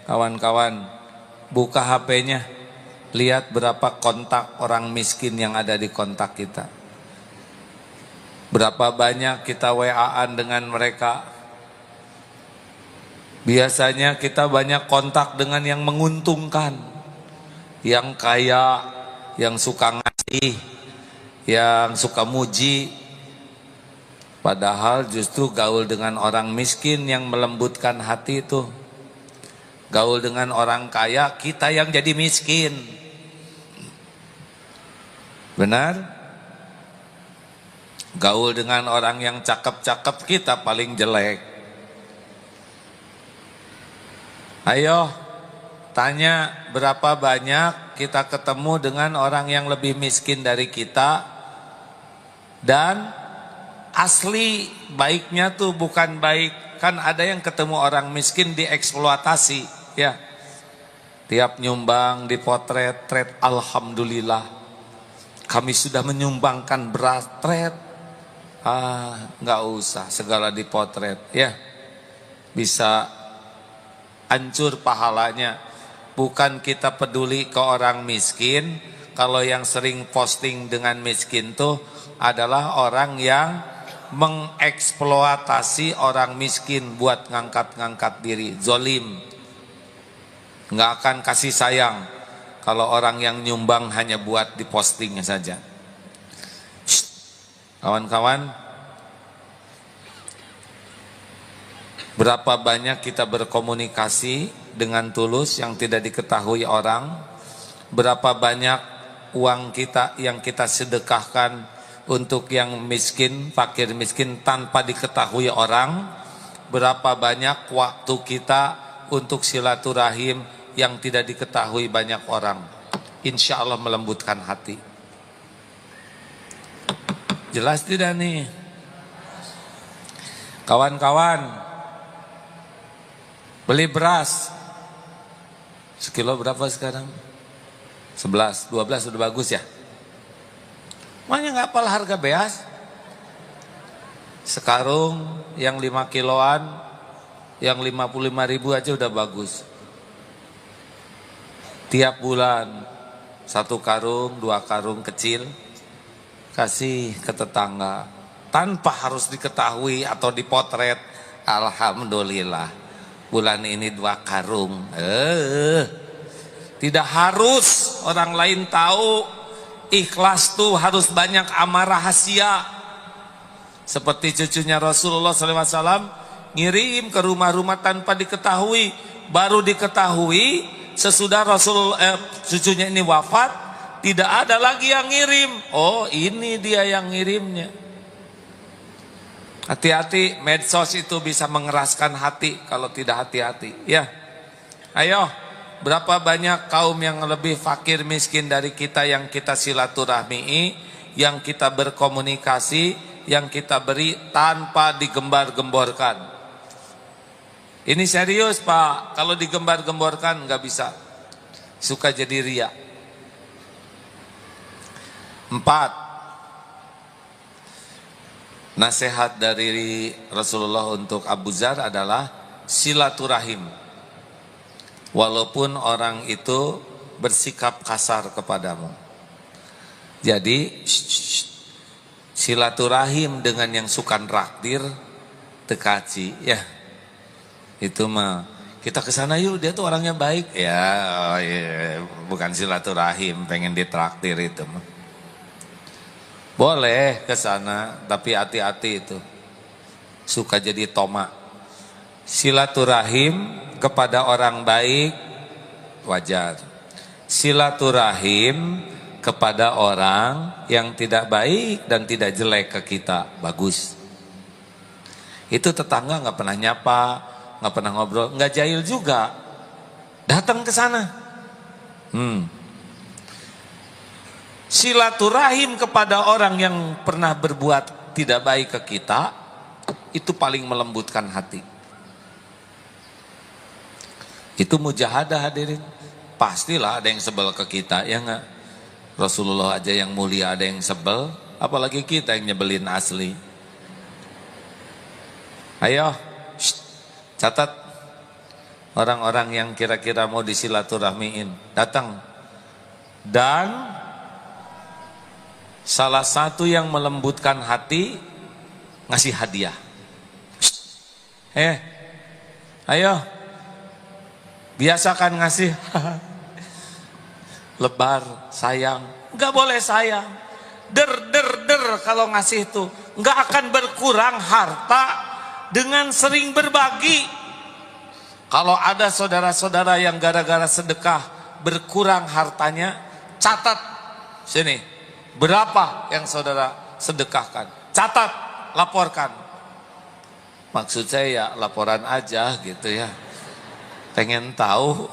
Kawan-kawan, buka HP-nya, lihat berapa kontak orang miskin yang ada di kontak kita. Berapa banyak kita WA-an dengan mereka. Biasanya kita banyak kontak dengan yang menguntungkan, yang kaya, yang suka ngasih, yang suka muji. Padahal justru gaul dengan orang miskin yang melembutkan hati itu. Gaul dengan orang kaya, kita yang jadi miskin. Benar? Gaul dengan orang yang cakep-cakep, kita paling jelek. Ayo, tanya berapa banyak kita ketemu dengan orang yang lebih miskin dari kita. Dan asli baiknya tuh bukan baik. Kan ada yang ketemu orang miskin dieksploitasi, ya. Tiap nyumbang dipotret, alhamdulillah. Kami sudah menyumbangkan beras, nggak usah segala dipotret, ya. Bisa hancur pahalanya. Bukan kita peduli ke orang miskin. Kalau yang sering posting dengan miskin tuh adalah orang yang mengeksploitasi orang miskin buat ngangkat-ngangkat diri, zolim. Nggak akan kasih sayang kalau orang yang nyumbang hanya buat dipostingnya saja. Kawan-kawan, berapa banyak kita berkomunikasi dengan tulus yang tidak diketahui orang? Berapa banyak uang kita yang kita sedekahkan untuk yang miskin, fakir miskin tanpa diketahui orang? Berapa banyak waktu kita untuk silaturahim yang tidak diketahui banyak orang? Insya Allah melembutkan hati. Jelas tidak nih? Kawan-kawan, beli beras sekilo berapa sekarang? 11, 12 sudah bagus ya? Makanya nggak apal harga beas. Sekarung yang 5 kiloan, yang 55.000 aja udah bagus. Tiap bulan 1 karung, 2 karung kecil, kasih ke tetangga tanpa harus diketahui atau dipotret. Alhamdulillah bulan ini 2 karung. Tidak harus orang lain tahu. Ikhlas tuh harus banyak amal rahasia. Seperti cucunya Rasulullah SAW ngirim ke rumah-rumah tanpa diketahui. Baru diketahui sesudah cucunya ini wafat, tidak ada lagi yang ngirim. Oh, ini dia yang ngirimnya. Hati-hati, medsos itu bisa mengeraskan hati kalau tidak hati-hati. Ya, ayo, berapa banyak kaum yang lebih fakir miskin dari kita yang kita silaturahmi, yang kita berkomunikasi, yang kita beri tanpa digembar-gemborkan. Ini serius Pak, kalau digembar-gemborkan nggak bisa, suka jadi ria. 4, nasihat dari Rasulullah untuk Abu Dzar adalah silaturahim. Walaupun orang itu bersikap kasar kepadamu. Jadi silaturahim dengan yang suka raktir tekaci ya. Itu mah kita kesana yuk, dia tuh orangnya baik ya. Oh iya, bukan silaturahim pengen ditraktir itu mah. Boleh kesana tapi hati-hati itu, suka jadi tomak. Silaturahim kepada orang baik wajar. Silaturahim kepada orang yang tidak baik dan tidak jelek ke kita bagus. Itu tetangga nggak pernah nyapa, nggak pernah ngobrol, nggak jahil juga, datang ke sana. Silaturahim kepada orang yang pernah berbuat tidak baik ke kita, itu paling melembutkan hati. Itu mujahadah hadirin. Pastilah ada yang sebel ke kita, ya enggak? Rasulullah aja yang mulia ada yang sebel, apalagi kita yang nyebelin asli. Ayo, catat orang-orang yang kira-kira mau disilaturahmiin, datang. Dan salah satu yang melembutkan hati, ngasih hadiah. Ayo, biasakan ngasih. Lebar, sayang. Gak boleh sayang. Der kalau ngasih itu. Gak akan berkurang harta dengan sering berbagi. Kalau ada saudara-saudara yang gara-gara sedekah berkurang hartanya, catat sini. Berapa yang saudara sedekahkan? Catat, laporkan. Maksud saya ya laporan aja gitu ya. Pengen tahu.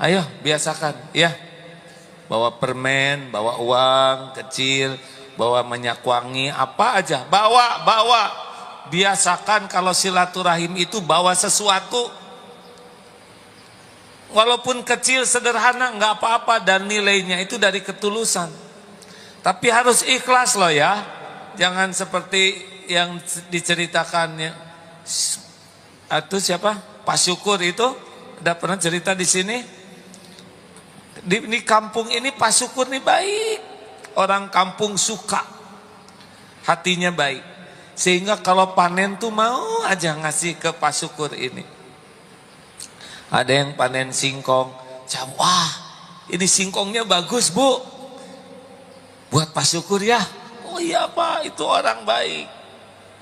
Ayo biasakan ya. Bawa permen, bawa uang kecil, bawa minyak wangi, apa aja. Bawa. Biasakan kalau silaturahim itu bawa sesuatu. Walaupun kecil, sederhana, nggak apa-apa, dan nilainya itu dari ketulusan. Tapi harus ikhlas loh ya. Jangan seperti yang diceritakannya. Itu siapa? Pak Syukur itu udah pernah cerita di sini. Di kampung ini Pak Syukur nih baik. Orang kampung suka. Hatinya baik. Sehingga kalau panen tuh mau aja ngasih ke Pak Syukur ini. Ada yang panen singkong. Wah, ini singkongnya bagus Bu. Buat Pak Syukur ya. Oh iya Pak, itu orang baik.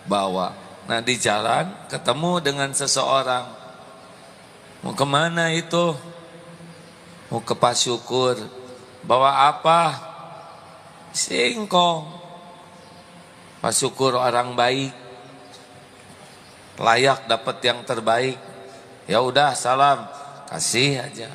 Bawa. Nah di jalan ketemu dengan seseorang. Mau kemana itu? Mau ke Pak Syukur. Bawa apa? Singkong. Pak Syukur orang baik. Layak dapat yang terbaik. Ya udah salam. Kasih aja.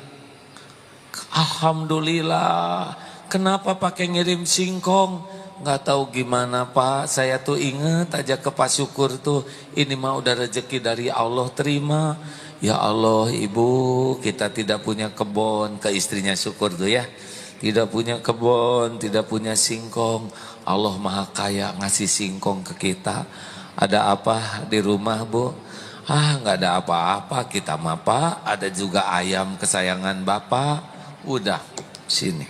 Alhamdulillah. Kenapa pakai ngirim singkong? Nggak tahu gimana Pak. Saya tuh inget aja ke Pak Syukur tuh. Ini mah udah rezeki dari Allah, terima. Ya Allah Ibu, kita tidak punya kebun. Ke istrinya Syukur tuh ya. Tidak punya kebun, tidak punya singkong. Allah Maha Kaya ngasih singkong ke kita. Ada apa di rumah Bu? Nggak ada apa-apa, kita mah Pak. Ada juga ayam kesayangan Bapak. Udah, sini.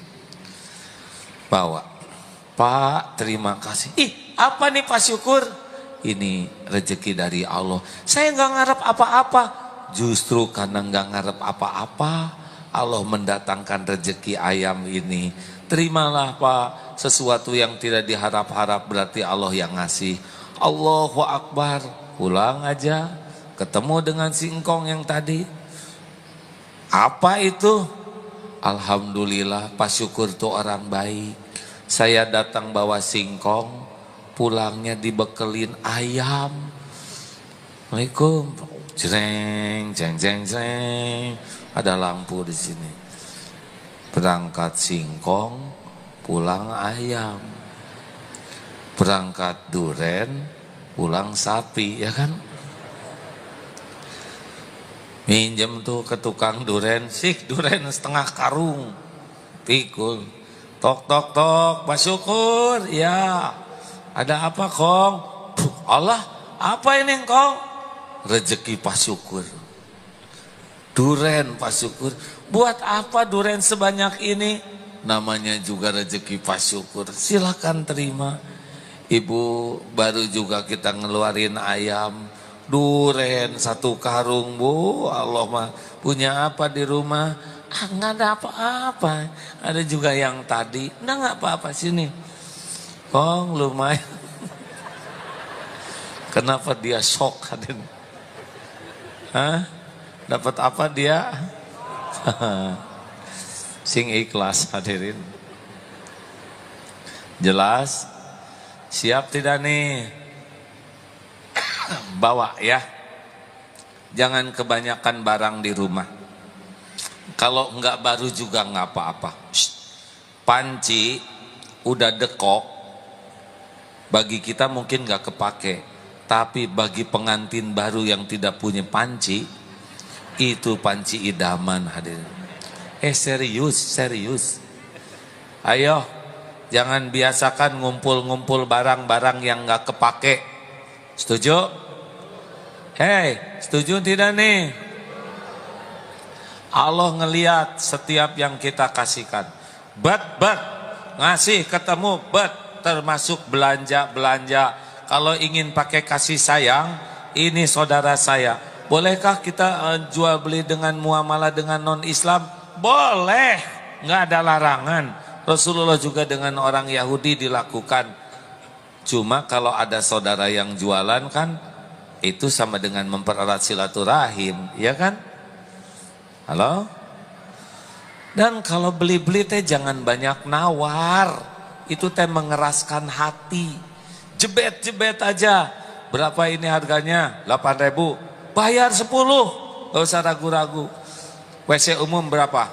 bawa. Pak, terima kasih. Ih, apa nih Pak Syukur? Ini rezeki dari Allah. Saya nggak ngarep apa-apa. Justru karena nggak ngarep apa-apa, Allah mendatangkan rezeki ayam ini. Terimalah Pak, sesuatu yang tidak diharap-harap berarti Allah yang ngasih. Allahu Akbar. Pulang aja, ketemu dengan si engkong yang tadi. Apa itu? Alhamdulillah, Pak Syukur tuh orang baik. Saya datang bawa singkong, pulangnya dibekelin ayam. Assalamualaikum. Jreng, jeng, jeng, jeng. Ada lampu di sini. Berangkat singkong, pulang ayam. Berangkat duren, pulang sapi, ya kan? Minjem tuh ke tukang duren, duren setengah karung. Pikul. Tok, tok, tok, Pak Syukur, ya. Ada apa Kong? Allah, apa ini Kong? Rezeki Pak Syukur. Duren Pak Syukur. Buat apa duren sebanyak ini? Namanya juga rezeki Pak Syukur. Silakan terima. Ibu, baru juga kita ngeluarin ayam. Duren 1 karung, Bu. Allah mah punya apa di rumah? Nggak ada apa-apa. Ada juga yang tadi. Nggak apa-apa sini. Kong lumayan. Kenapa dia shock hadir? Hah? Dapat apa dia? Sing ikhlas hadirin. Jelas? Siap tidak nih? Bawa ya. Jangan kebanyakan barang di rumah. Kalau enggak baru juga enggak apa-apa. Panci udah dekok, bagi kita mungkin enggak kepake. Tapi bagi pengantin baru yang tidak punya panci, itu panci idaman hadirin. Serius. Ayo, jangan biasakan ngumpul-ngumpul barang-barang yang enggak kepake. Setuju? Hei, setuju tidak nih? Allah ngelihat setiap yang kita kasihkan. Bet, ngasih ketemu bet, termasuk belanja. Kalau ingin pakai kasih sayang, ini saudara saya. Bolehkah kita jual beli dengan muamalah dengan non-Islam? Boleh, nggak ada larangan. Rasulullah juga dengan orang Yahudi dilakukan. Cuma kalau ada saudara yang jualan kan, itu sama dengan mempererat silaturahim, ya kan? Halo? Dan kalau beli-beli teh jangan banyak nawar. Itu teh mengeraskan hati. Jebet aja. Berapa ini harganya? 8.000. Bayar 10. Gak usah ragu-ragu. WC umum berapa?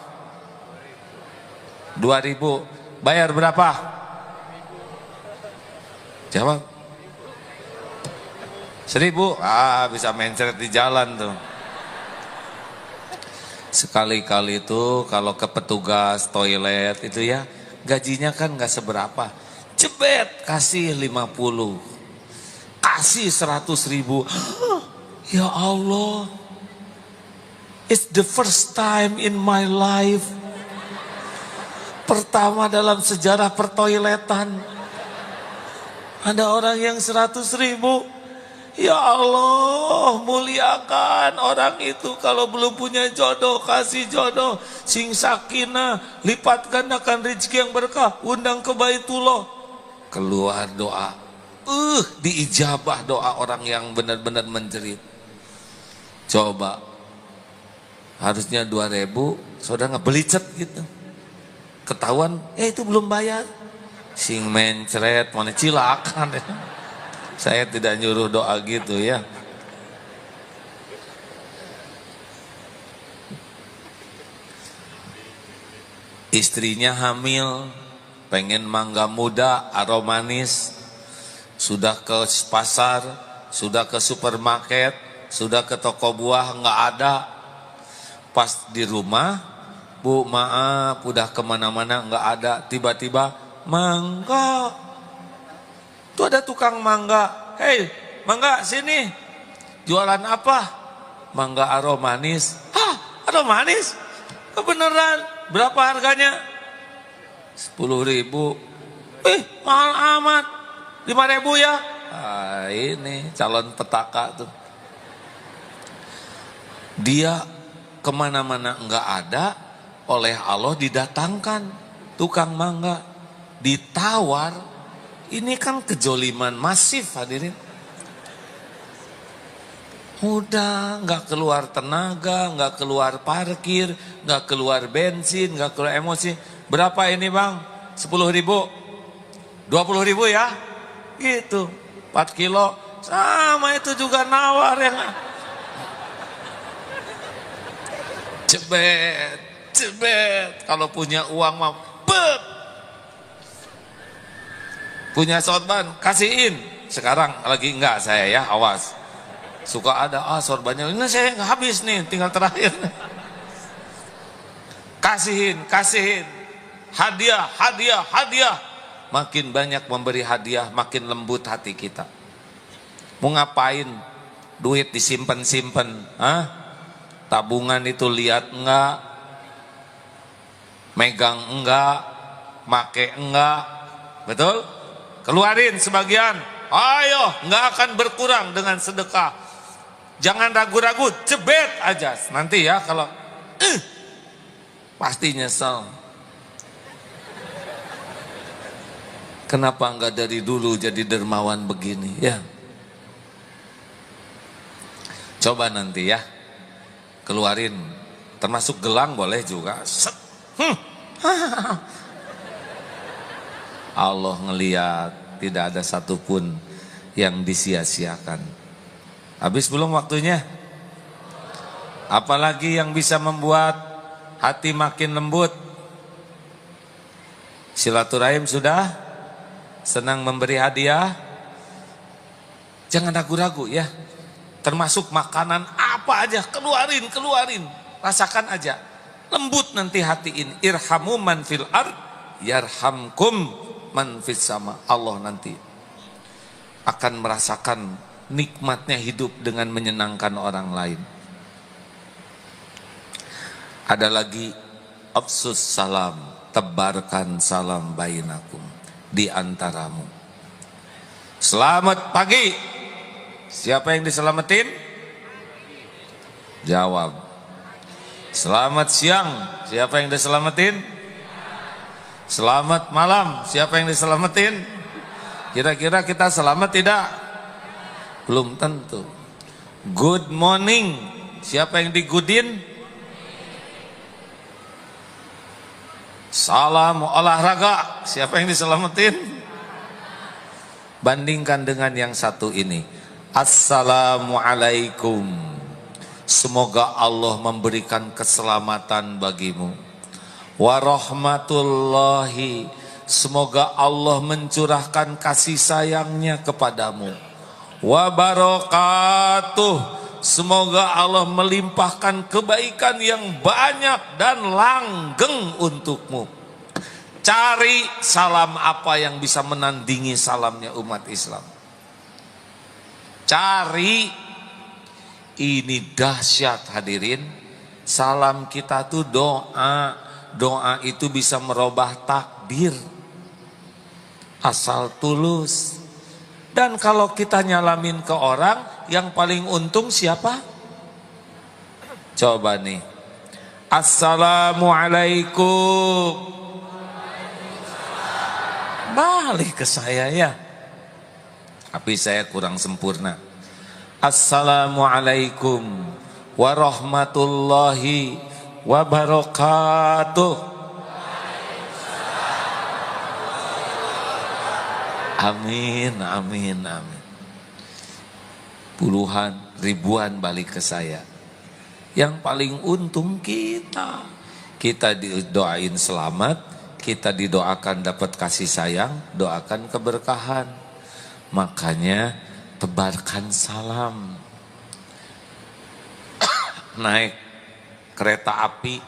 2.000. Bayar berapa? Jawab. 1.000. Bisa mencret di jalan tuh. Sekali-kali itu kalau ke petugas toilet itu ya, gajinya kan gak seberapa. Jebet, kasih 50. Kasih 100.000. Ya Allah. It's the first time in my life. Pertama dalam sejarah pertoiletan. Ada orang yang 100.000. Ya Allah, muliakan orang itu. Kalau belum punya jodoh, kasih jodoh. Sing sakinah, lipat gandakan rezeki yang berkah. Undang ke Baitullah. Keluar doa. Diijabah doa orang yang benar-benar menjerit. Coba. Harusnya 2.000, saudara ngebelicet gitu. Ketahuan, itu belum bayar. Sing mencret, mana cilakan. Saya tidak nyuruh doa gitu ya. Istrinya hamil, pengen mangga muda, aromanis. Sudah ke pasar, sudah ke supermarket, sudah ke toko buah, nggak ada. Pas di rumah, Bu maaf, udah kemana-mana nggak ada. Tiba-tiba mangga. Tuh ada tukang mangga. Hei, mangga sini. Jualan apa? Mangga aromanis. Aromanis? Kebenaran? Berapa harganya? 10.000. Mahal amat, 5.000 ya. Ini calon petaka tuh. Dia kemana-mana enggak ada, oleh Allah didatangkan tukang mangga, ditawar. Ini kan kejoliman masif hadirin. Udah nggak keluar tenaga, nggak keluar parkir, nggak keluar bensin, nggak keluar emosi. Berapa ini bang? 10.000, 20.000 ya? Gitu, 4 kilo. Sama itu juga nawar yang jebet, jebet. Kalau punya uang mah, bet. Punya sorban, kasihin. Sekarang lagi enggak saya ya, awas. Suka ada, sorbannya, ini saya nggak habis nih, tinggal terakhir. Kasihin, kasihin. Hadiah, hadiah, hadiah. Makin banyak memberi hadiah, makin lembut hati kita. Mau ngapain? Duit disimpan-simpan, tabungan itu lihat enggak, megang enggak, make enggak, betul? Keluarin sebagian, ayo, enggak akan berkurang dengan sedekah. Jangan ragu-ragu, jebet aja. Nanti ya kalau pasti nyesel. Kenapa enggak dari dulu jadi dermawan begini ya? Coba nanti ya, keluarin, termasuk gelang boleh juga. Allah ngeliat tidak ada satupun yang disia-siakan. Habis belum waktunya? Apalagi yang bisa membuat hati makin lembut? Silaturahim sudah? Senang memberi hadiah? Jangan ragu-ragu ya. Termasuk makanan apa aja, keluarin, keluarin. Rasakan aja. Lembut nanti hati ini. Irhamu man fil ard, yarhamkum man fis sama. Allah nanti akan merasakan nikmatnya hidup dengan menyenangkan orang lain. Ada lagi, afsus salam, tebarkan salam bainakum, di antaramu. Selamat pagi. Siapa yang diselamatin? Jawab. Selamat siang. Siapa yang diselamatin? Selamat malam. Siapa yang diselamatin? Kira-kira kita selamat tidak? Belum tentu. Good morning. Siapa yang digudin? Salam olahraga. Siapa yang diselamatin? Bandingkan dengan yang satu ini. Assalamualaikum. Semoga Allah memberikan keselamatan bagimu. Warahmatullahi. Semoga Allah mencurahkan kasih sayangnya kepadamu. Wabarakatuh. Semoga Allah melimpahkan kebaikan yang banyak dan langgeng untukmu. Cari salam apa yang bisa menandingi salamnya umat Islam. Cari. Ini dahsyat hadirin. Salam kita tuh doa. Doa itu bisa merubah takdir. Asal tulus. Dan kalau kita nyalamin ke orang, yang paling untung siapa? Coba nih. Assalamualaikum. Balik ke saya ya. Tapi saya kurang sempurna. Assalamualaikum warahmatullahi wabarakatuh. Amin, amin, amin. Puluhan, ribuan balik ke saya. Yang paling untung kita. Kita didoain selamat, kita didoakan dapat kasih sayang, doakan keberkahan. Makanya tebarkan salam. Naik kereta api,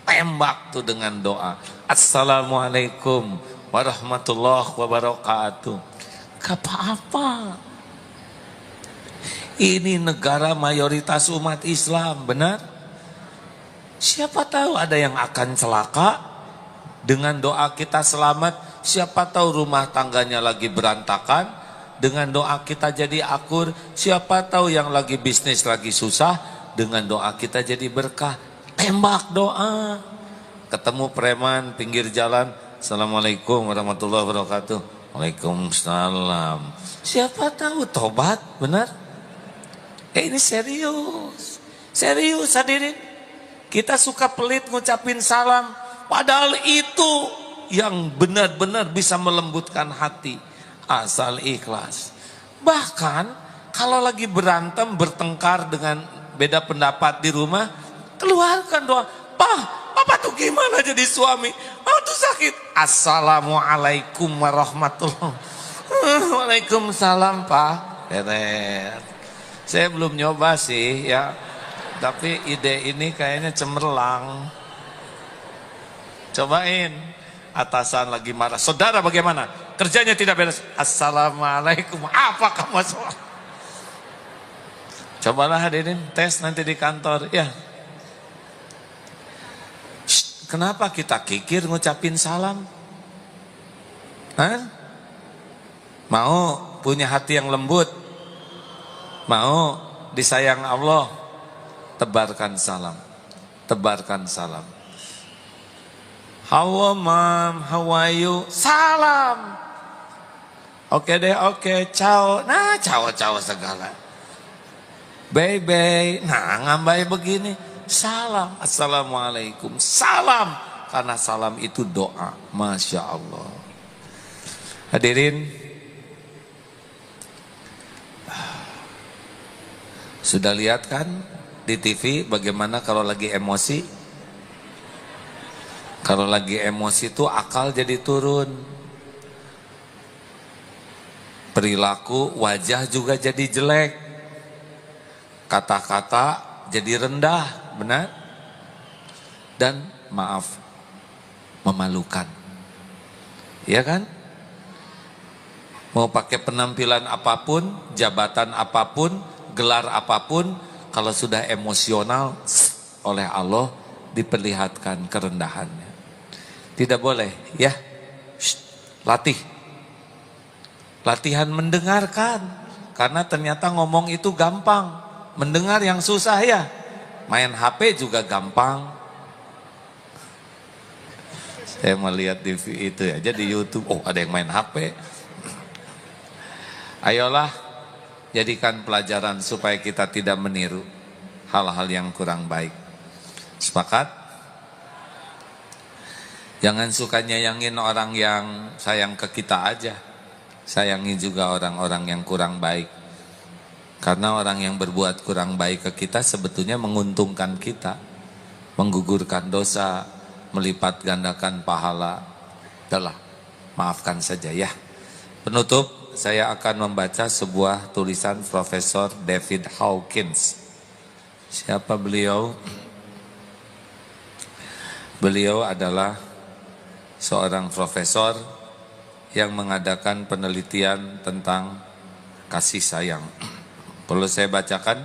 tembak tuh dengan doa. Assalamualaikum warahmatullahi wabarakatuh. Gak apa-apa. Ini negara mayoritas umat Islam, benar? Siapa tahu ada yang akan celaka. Dengan doa kita selamat, siapa tahu rumah tangganya lagi berantakan, dengan doa kita jadi akur. Siapa tahu yang lagi bisnis lagi susah, dengan doa kita jadi berkah. Tembak doa. Ketemu preman pinggir jalan, Assalamualaikum warahmatullahi wabarakatuh. Waalaikumsalam. Siapa tahu tobat, benar? Ini serius. Serius hadirin. Kita suka pelit ngucapin salam, padahal itu yang benar-benar bisa melembutkan hati. Asal ikhlas. Bahkan kalau lagi berantem, bertengkar dengan beda pendapat di rumah, keluarkan doa. Papa tuh gimana jadi suami? Papa tuh sakit. Assalamualaikum warahmatullahi. Waalaikumsalam Pak. Saya belum nyoba sih ya, tapi ide ini kayaknya cemerlang. Cobain. Atasan lagi marah, saudara bagaimana? Kerjanya tidak beres. Assalamualaikum. Apakah masalah? Cobalah hadirin, tes nanti di kantor ya. Kenapa kita kikir ngucapin salam? Hah? Mau punya hati yang lembut? Mau disayang Allah? Tebarkan salam. Tebarkan salam. Hello mom, how are you? Salam. Oke deh, oke, ciao. Nah, ciao segala. Bye. Nah, ngambai begini. Salam. Assalamualaikum. Salam. Karena salam itu doa. Masya Allah. Hadirin. Sudah lihat kan di TV bagaimana kalau lagi emosi? Kalau lagi emosi itu akal jadi turun. Perilaku, wajah juga jadi jelek. Kata-kata jadi rendah, benar? Dan maaf, memalukan. Iya kan? Mau pakai penampilan apapun, jabatan apapun, gelar apapun, kalau sudah emosional, oleh Allah diperlihatkan kerendahannya. Tidak boleh ya. Latih. Latihan mendengarkan. Karena ternyata ngomong itu gampang. Mendengar yang susah ya. Main HP juga gampang. Saya melihat di itu ya, jadi YouTube, oh ada yang main HP. Ayolah jadikan pelajaran supaya kita tidak meniru hal-hal yang kurang baik. Sepakat? Jangan suka nyayangin orang yang sayang ke kita aja. Sayangi juga orang-orang yang kurang baik. Karena orang yang berbuat kurang baik ke kita sebetulnya menguntungkan kita. Menggugurkan dosa, melipat gandakan pahala. Udahlah, maafkan saja ya. Penutup, saya akan membaca sebuah tulisan Profesor David Hawkins. Siapa beliau? Beliau adalah seorang profesor yang mengadakan penelitian tentang kasih sayang. Perlu saya bacakan?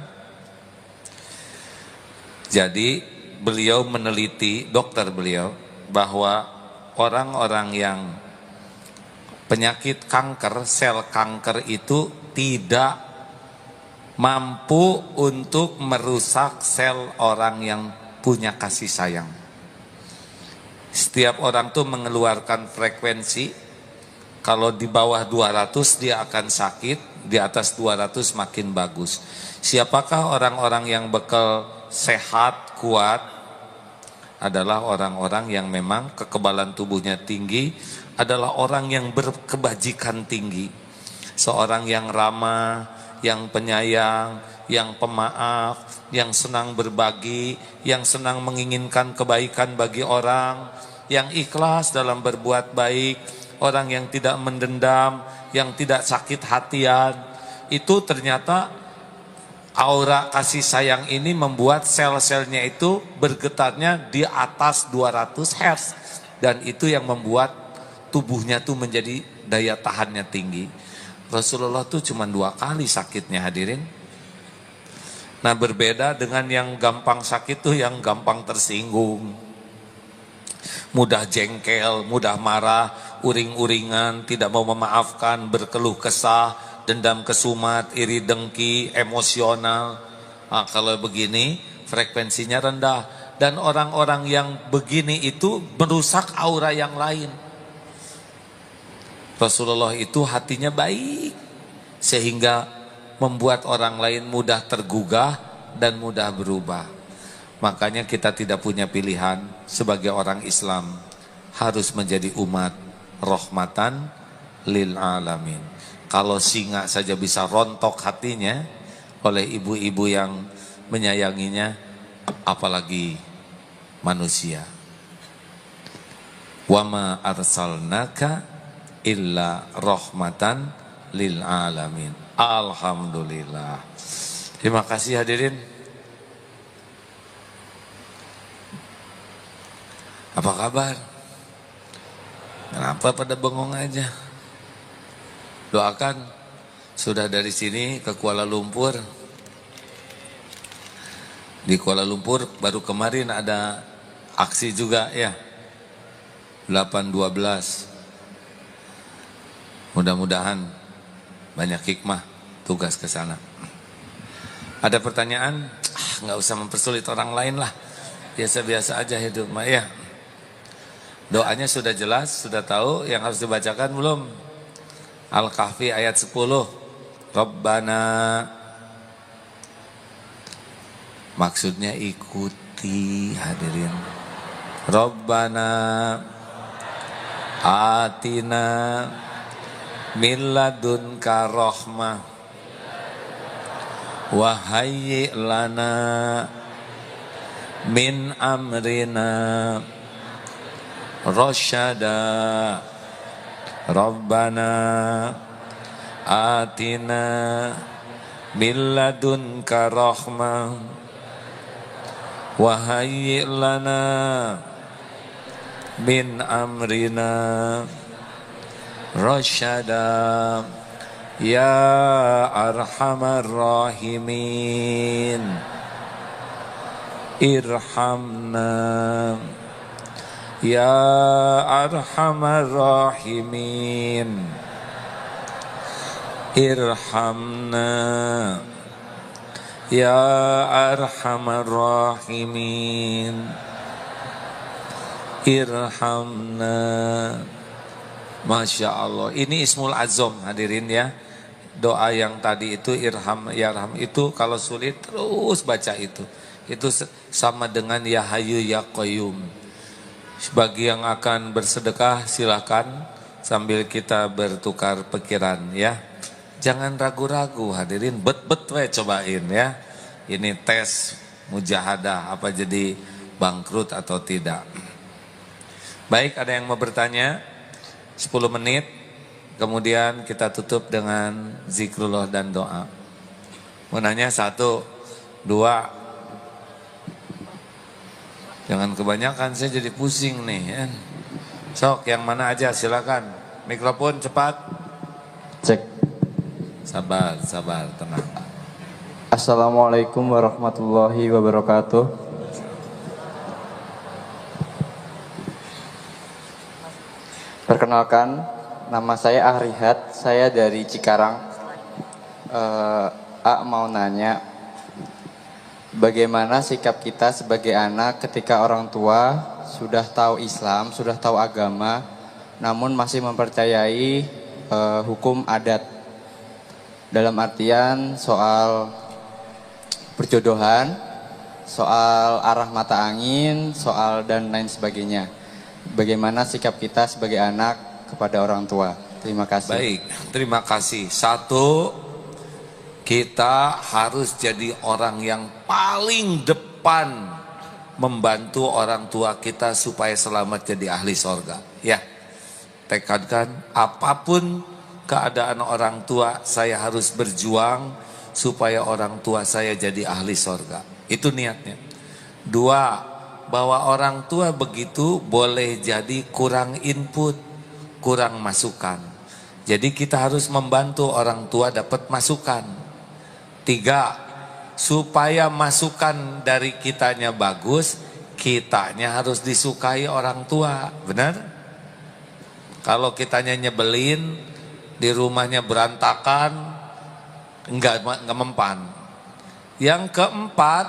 Jadi beliau meneliti, dokter beliau, bahwa orang-orang yang penyakit kanker, sel kanker itu tidak mampu untuk merusak sel orang yang punya kasih sayang. Setiap orang tuh mengeluarkan frekuensi, kalau di bawah 200 dia akan sakit, di atas 200 makin bagus. Siapakah orang-orang yang bekal sehat, kuat? Adalah orang-orang yang memang kekebalan tubuhnya tinggi, adalah orang yang berkebajikan tinggi. Seorang yang ramah, yang penyayang, yang pemaaf, yang senang berbagi, yang senang menginginkan kebaikan bagi orang, yang ikhlas dalam berbuat baik, orang yang tidak mendendam, yang tidak sakit hatian. Itu ternyata aura kasih sayang ini membuat sel-selnya itu bergetarnya di atas 200 Hz. Dan itu yang membuat tubuhnya tuh menjadi daya tahannya tinggi. Rasulullah tuh cuma 2 kali sakitnya hadirin. Nah berbeda dengan yang gampang sakit tuh yang gampang tersinggung, mudah jengkel, mudah marah. uring-uringan, tidak mau memaafkan, berkeluh kesah, dendam kesumat, iri dengki, emosional. Nah, kalau begini frekuensinya rendah. Dan orang-orang yang begini itu merusak aura yang lain. Rasulullah itu hatinya baik, sehingga membuat orang lain mudah tergugah dan mudah berubah. Makanya kita tidak punya pilihan sebagai orang Islam, harus menjadi umat rahmatan lil alamin. Kalau singa saja bisa rontok hatinya oleh ibu-ibu yang menyayanginya, apalagi manusia. Wa ma arsalnaka illa rahmatan lil alamin. Alhamdulillah. Terima kasih hadirin. Apa kabar? Kenapa pada bengong aja? Doakan sudah dari sini ke Kuala Lumpur. Di Kuala Lumpur baru kemarin ada aksi juga ya. 8.12. Mudah-mudahan banyak hikmah tugas ke sana. Ada pertanyaan? Nggak usah mempersulit orang lain lah. Biasa-biasa aja hidup mah ya. Doanya sudah jelas, sudah tahu. Yang harus dibacakan belum? Al-Kahfi ayat 10. Rabbana. Maksudnya ikuti hadirin. Rabbana atina min ladunka rahmah wa hayyi lana min amrina rasyada. Rabbana atina min ladunka rahmah wa hayyi lana min amrina rasyada ya arhamar rahimin irhamna ya arhamar rahimin irhamna ya arhamar rahimin irhamna. Masya Allah, ini Ismul Azam hadirin ya. Doa yang tadi itu irham yarham itu kalau sulit terus baca itu. Itu sama dengan ya Hayyu ya Qayyum. Bagi yang akan bersedekah silakan sambil kita bertukar pikiran ya. Jangan ragu-ragu hadirin, bet-bet we cobain ya. Ini tes mujahadah apa jadi bangkrut atau tidak. Baik, ada yang mau bertanya? 10 menit, kemudian kita tutup dengan zikrullah dan doa. Mau nanya 1, 2. Jangan kebanyakan, saya jadi pusing nih ya. Sok, yang mana aja silakan. Mikrofon cepat. Cek. Sabar, sabar, tenang. Assalamualaikum warahmatullahi wabarakatuh. Perkenalkan, nama saya Ahrihat, saya dari Cikarang. Mau nanya, bagaimana sikap kita sebagai anak ketika orang tua sudah tahu Islam, sudah tahu agama, namun masih mempercayai hukum adat. Dalam artian soal perjodohan, soal arah mata angin, soal dan lain sebagainya. Bagaimana sikap kita sebagai anak kepada orang tua? Terima kasih. Baik, terima kasih. 1, kita harus jadi orang yang paling depan membantu orang tua kita supaya selamat jadi ahli sorga. Ya, tekadkan apapun keadaan orang tua, saya harus berjuang supaya orang tua saya jadi ahli sorga. Itu niatnya. 2, bahwa orang tua begitu boleh jadi kurang input, kurang masukan. Jadi kita harus membantu orang tua dapat masukan. 3, supaya masukan dari kitanya bagus, kitanya harus disukai orang tua. Benar? Kalau kitanya nyebelin, di rumahnya berantakan, enggak mempan. Yang keempat,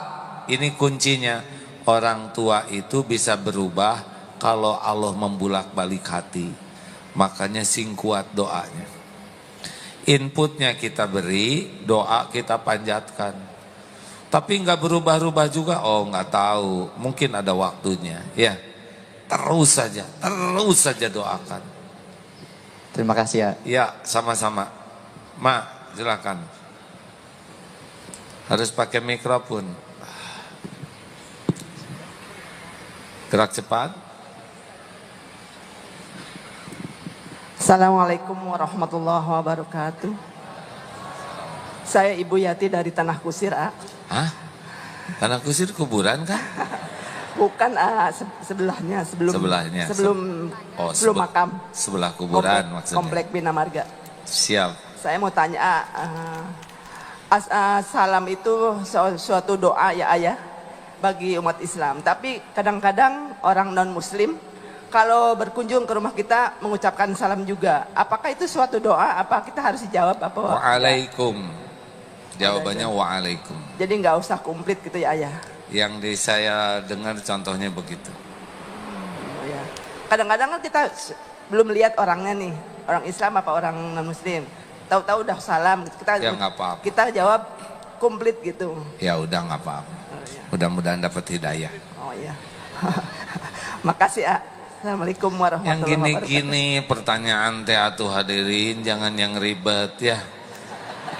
ini kuncinya, orang tua itu bisa berubah kalau Allah membulak-balik hati. Makanya sing kuat doanya. Inputnya kita beri, doa kita panjatkan. Tapi enggak berubah-ubah juga, oh enggak tahu, mungkin ada waktunya. Ya, terus saja doakan. Terima kasih ya. Ya, sama-sama. Ma, silakan. Harus pakai mikrofon. Gerak cepat. Assalamualaikum warahmatullahi wabarakatuh. Saya Ibu Yati dari Tanah Kusir, A. Hah? Tanah Kusir kuburan kan? Bukan, sebelahnya, Sebelahnya. sebelum Sebelah makam. Sebelah kuburan maksudnya. Komplek Bina Marga. Siap. Saya mau tanya, salam itu suatu doa ya ayah bagi umat Islam. Tapi kadang-kadang orang non Muslim kalau berkunjung ke rumah kita mengucapkan salam juga. Apakah itu suatu doa? Apa kita harus dijawab apa? Waalaikum. Jawabannya waalaikum. Jadi nggak usah komplit gitu ya ayah. Yang saya dengar contohnya begitu. Oh, ya. Kadang-kadang kan kita belum lihat orangnya nih, orang Islam apa orang non Muslim. Tahu-tahu udah salam, Ya nggak apa-apa. kita jawab komplit gitu. Ya udah nggak apa-apa. Oh, ya. Mudah-mudahan dapat hidayah. Oh ya. Makasih ya. Assalamualaikum Yang warahmatullahi wabarakatuh. gini-gini pertanyaan teh atuh hadirin, jangan yang ribet ya.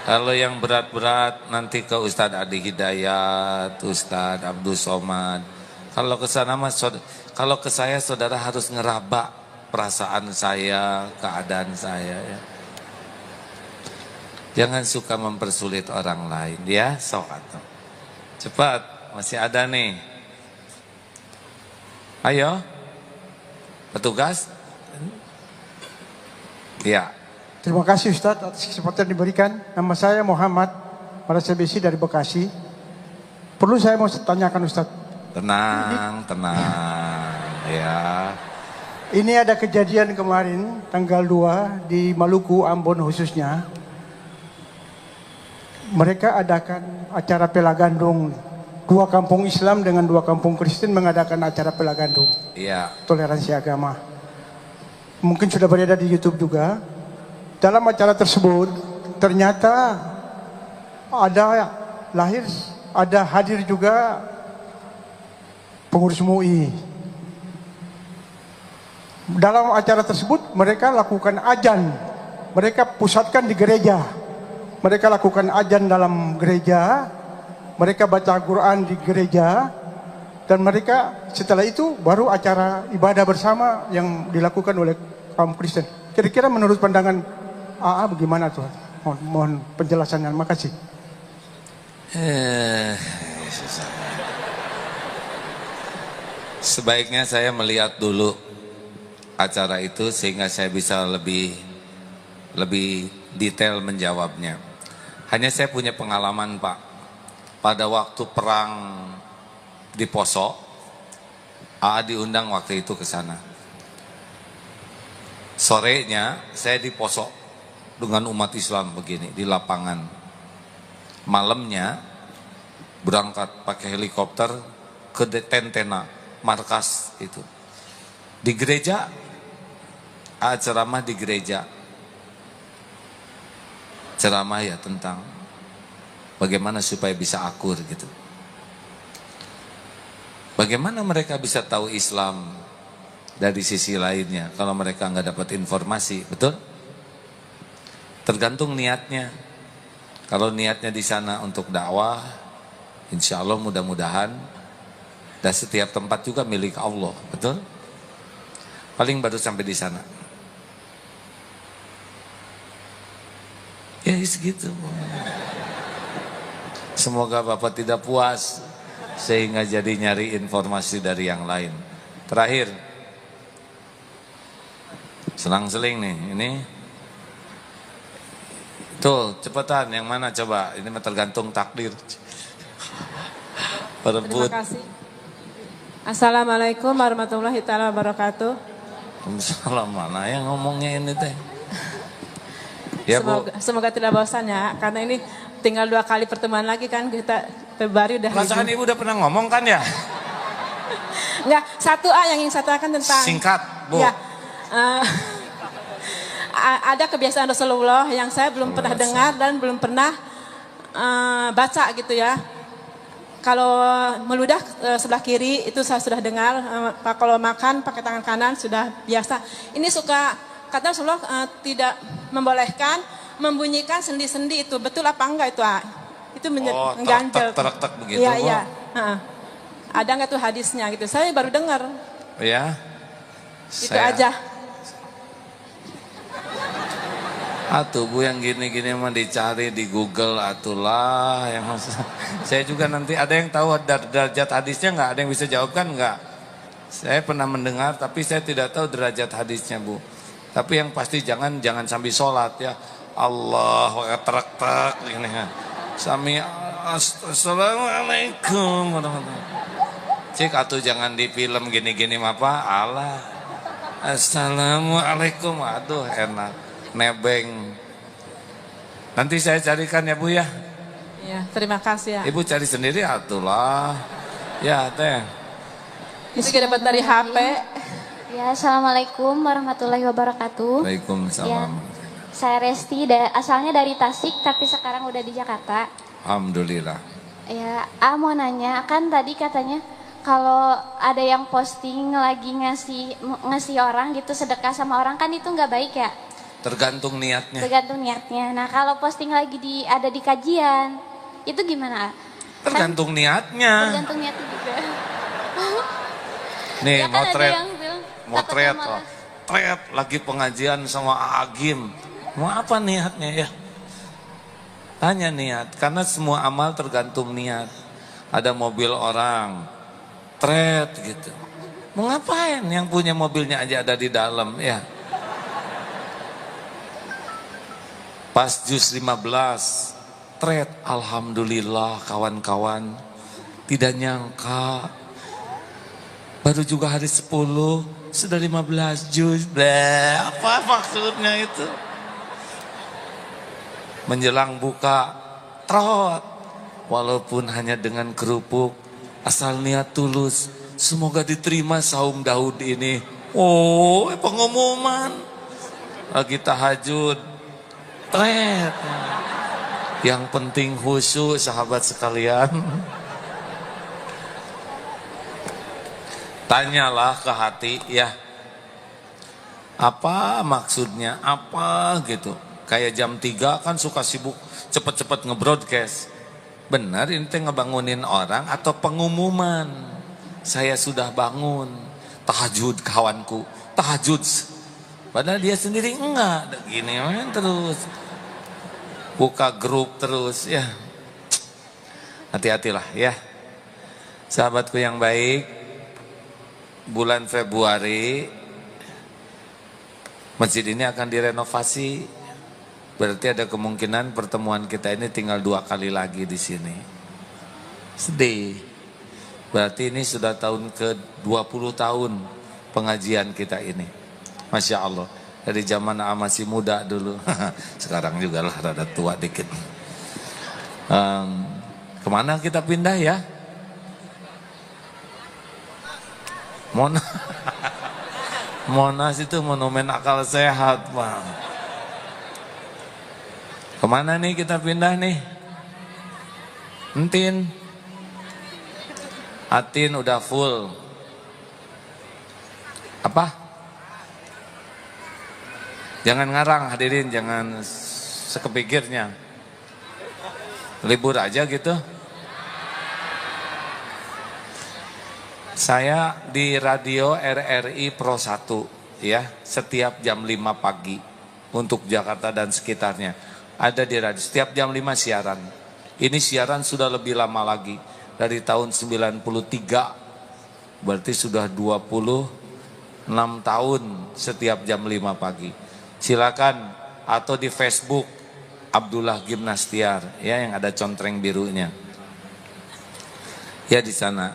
Kalau yang berat-berat nanti ke Ustadz Adi Hidayat, Ustadz Abdul Somad. Kalau ke sana mas, kalau ke saya saudara harus ngeraba perasaan saya, keadaan saya ya. Jangan suka mempersulit orang lain ya, sok atuh. Cepat, masih ada nih. Ayo. Petugas? Ya. Terima kasih Ustadz atas kesempatan yang diberikan. Nama saya Muhammad Marasabesi dari Bekasi. Perlu saya mau tanyakan Ustadz. Tenang ya. Ini ada kejadian kemarin tanggal 2 di Maluku, Ambon khususnya. Mereka adakan acara pela gandung. 2 kampung Islam dengan 2 kampung Kristen mengadakan acara pela gandung. Iya. Toleransi agama. Mungkin sudah beredar di YouTube juga. Dalam acara tersebut ternyata ada hadir juga pengurus MUI. Dalam acara tersebut mereka lakukan azan. Mereka pusatkan di gereja. Mereka lakukan azan dalam gereja. Mereka baca Al-Quran di gereja. Dan mereka setelah itu baru acara ibadah bersama yang dilakukan oleh kaum Kristen. Kira-kira menurut pandangan AA bagaimana tuh? Mohon penjelasannya. Makasih. Sebaiknya saya melihat dulu acara itu sehingga saya bisa lebih detail menjawabnya. Hanya saya punya pengalaman Pak. Pada waktu perang di Poso, AA diundang waktu itu ke sana. Sorenya saya di Poso dengan umat Islam begini di lapangan. Malamnya berangkat pakai helikopter ke Tentena, markas itu. Di gereja, ceramah di gereja. Ceramah ya tentang bagaimana supaya bisa akur gitu. Bagaimana mereka bisa tahu Islam dari sisi lainnya kalau mereka nggak dapat informasi, betul? Tergantung niatnya. Kalau niatnya di sana untuk dakwah, insya Allah mudah-mudahan. Dan setiap tempat juga milik Allah, betul? Paling baru sampai di sana. Ya segitu. Semoga Bapak tidak puas sehingga jadi nyari informasi dari yang lain. Terakhir, selang-seling nih, ini. Tuh, cepetan, yang mana coba? Ini tergantung takdir. Perebut. Terima kasih. Assalamualaikum warahmatullahi wabarakatuh. Salah mana yang ngomongnya ini teh? Ya Bu. Semoga tidak bosan ya, karena ini tinggal 2 kali pertemuan lagi kan, kita Februari udah. Perasaan Ibu udah pernah ngomong kan ya? Enggak, 1A yang ingin saya tanyakan tentang. Singkat Bu. Ya, ada kebiasaan Rasulullah yang saya belum pernah dengar dan belum pernah baca gitu ya. Kalau meludah sebelah kiri itu saya sudah dengar, kalau makan pakai tangan kanan sudah biasa. Ini suka, kata Rasulullah tidak membolehkan membunyikan sendi-sendi itu, betul apa enggak itu? Itu mengganjal. Terak-terak begitu Iya, Bu. iya. Ada enggak tuh hadisnya gitu? Saya baru dengar. Ya. Itu aja. Atuh Bu yang gini-gini mah dicari di Google atulah yang saya juga nanti ada yang tahu derajat hadisnya nggak? Ada yang bisa jawabkan nggak? Saya pernah mendengar tapi saya tidak tahu derajat hadisnya Bu. Tapi yang pasti jangan sambil sholat ya. Allah terak-terak ini ya. Sami assalamualaikum warahmatullahi. Cik atuh jangan di film gini-gini apa? Allah. Assalamualaikum. Aduh enak. Nebeng. Nanti saya carikan ya Bu ya. Iya, terima kasih ya. Ibu cari sendiri atulah. Ya teh. Itu kita dapat dari HP. Ya, assalamualaikum warahmatullahi wabarakatuh. Waalaikumsalam. Ya, saya Resti, asalnya dari Tasik tapi sekarang udah di Jakarta. Alhamdulillah. Ya, mau nanya, kan tadi katanya kalau ada yang posting lagi ngasih orang gitu sedekah sama orang kan itu nggak baik ya? Tergantung niatnya. Tergantung niatnya. Nah, kalau posting lagi ada di kajian, itu gimana? Tergantung niatnya. Tergantung niatnya juga. Nih Ya kan ada motret. yang bilang, Motret takutnya loh. malah. Tret lagi pengajian sama Agim. Mau apa niatnya ya? Tanya niat. Karena semua amal tergantung niat. Ada mobil orang. Tret gitu. Mau ngapain? Yang punya mobilnya aja ada di dalam ya. Pas juz 15, tret, alhamdulillah kawan-kawan, tidak nyangka, baru juga hari 10, sudah 15 juz, apa maksudnya itu? Menjelang buka, trot, walaupun hanya dengan kerupuk, asal niat tulus, semoga diterima saum Daud ini. Oh, pengumuman, lagi tahajud. Tret. Yang penting khusyuk sahabat sekalian. Tanyalah ke hati ya. Apa maksudnya? Apa gitu. Kayak jam 3 kan suka sibuk cepet-cepet nge-broadcast. Benar ini teh ngebangunin orang atau pengumuman. Saya sudah bangun. Tahajud kawanku. Tahajud. Padahal dia sendiri enggak. Gini terus. Buka grup terus ya. Hati-hatilah ya. Sahabatku yang baik, bulan Februari masjid ini akan direnovasi. Berarti ada kemungkinan pertemuan kita ini tinggal 2 kali lagi di sini. Sedih. Berarti ini sudah tahun ke-20 tahun pengajian kita ini. Masya Allah. Dari zaman masih muda dulu. Sekarang juga lah rada tua dikit. Kemana kita pindah ya? Monas itu monumen akal sehat, Bang. Kemana nih kita pindah nih? Entin. Atin udah full. Apa? Jangan ngarang hadirin, jangan sekepikirnya. Libur aja gitu. Saya di radio RRI Pro 1 ya, setiap jam 5 pagi untuk Jakarta dan sekitarnya. Ada di radio, setiap jam 5 siaran. Ini siaran sudah lebih lama lagi, dari tahun 93. Berarti sudah 26 tahun setiap jam 5 pagi. Silakan atau di Facebook Abdullah Gimnastiar ya yang ada contreng birunya. Ya di sana.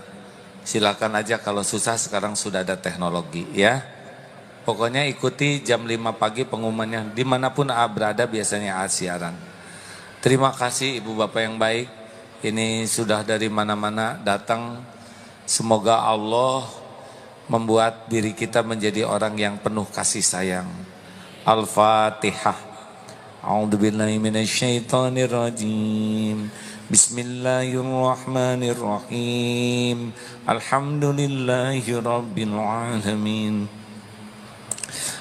Silakan aja kalau susah sekarang sudah ada teknologi ya. Pokoknya ikuti jam 5 pagi pengumumannya. Dimanapun berada biasanya siaran. Terima kasih Ibu Bapak yang baik. Ini sudah dari mana-mana datang. Semoga Allah membuat diri kita menjadi orang yang penuh kasih sayang. Al-Fatihah. A'udzubillahi minasyaitonirrajim. Bismillahirrahmanirrahim. Alhamdulillahi rabbil alamin.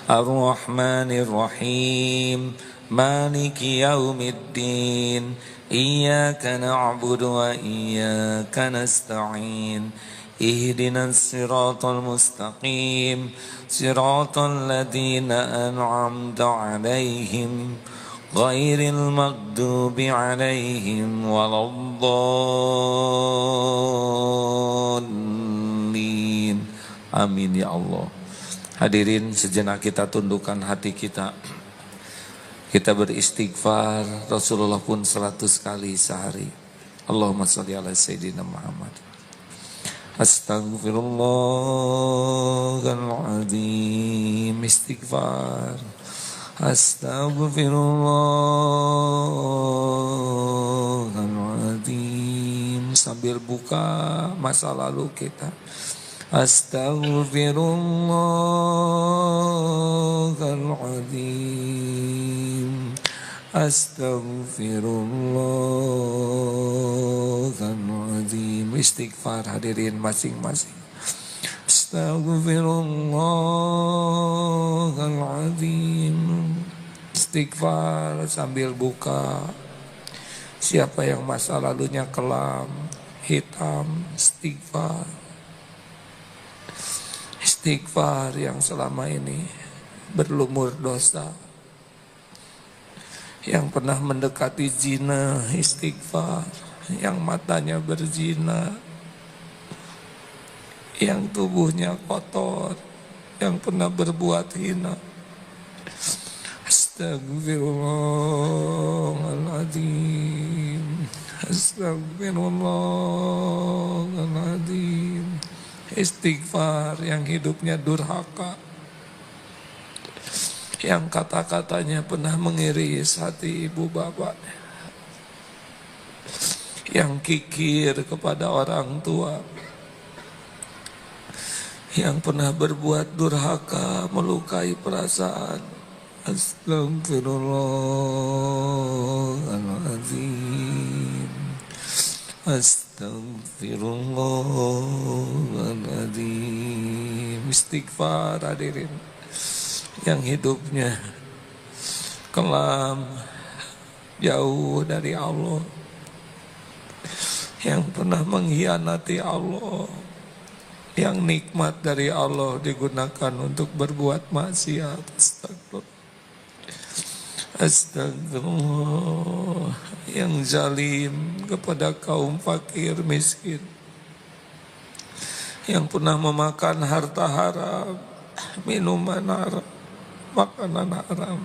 Ar-Rahmanir-Rahim. Maliki yaumiddin. Iyyaka na'budu wa iyyaka nasta'in. Ihdinas siratal mustaqim. Siratal ladzina an'amta 'alaihim ghairil maghdubi 'alaihim waladdallin. Amin ya Allah. Hadirin, sejenak kita tundukkan hati kita. Kita beristighfar, Rasulullah pun 100 kali sehari. Allahumma sholli ala Sayyidina Muhammad. Astaghfirullahaladzim. Istighfar. Astaghfirullahaladzim. Sambil buka masa lalu kita. Astaghfirullahaladzim. Astaghfirullahaladzim. Istighfar hadirin masing-masing. Astaghfirullahaladzim. Istighfar sambil buka. Siapa yang masa lalunya kelam, hitam, istighfar. Istighfar yang selama ini berlumur dosa, yang pernah mendekati zina, istighfar. Yang matanya berzina, yang tubuhnya kotor, yang pernah berbuat hina. Astagfirullahaladzim. Astagfirullahaladzim. Istighfar yang hidupnya durhaka, yang kata-katanya pernah mengiris hati ibu bapak, yang kikir kepada orang tua, yang pernah berbuat durhaka, melukai perasaan. Astagfirullahaladzim. Astagfirullahaladzim. Istighfar hadirin yang hidupnya kelam, jauh dari Allah, yang pernah mengkhianati Allah, yang nikmat dari Allah digunakan untuk berbuat maksiat. Astagfirullah, yang zalim kepada kaum fakir miskin, yang pernah memakan harta haram, minuman haram, makanan haram.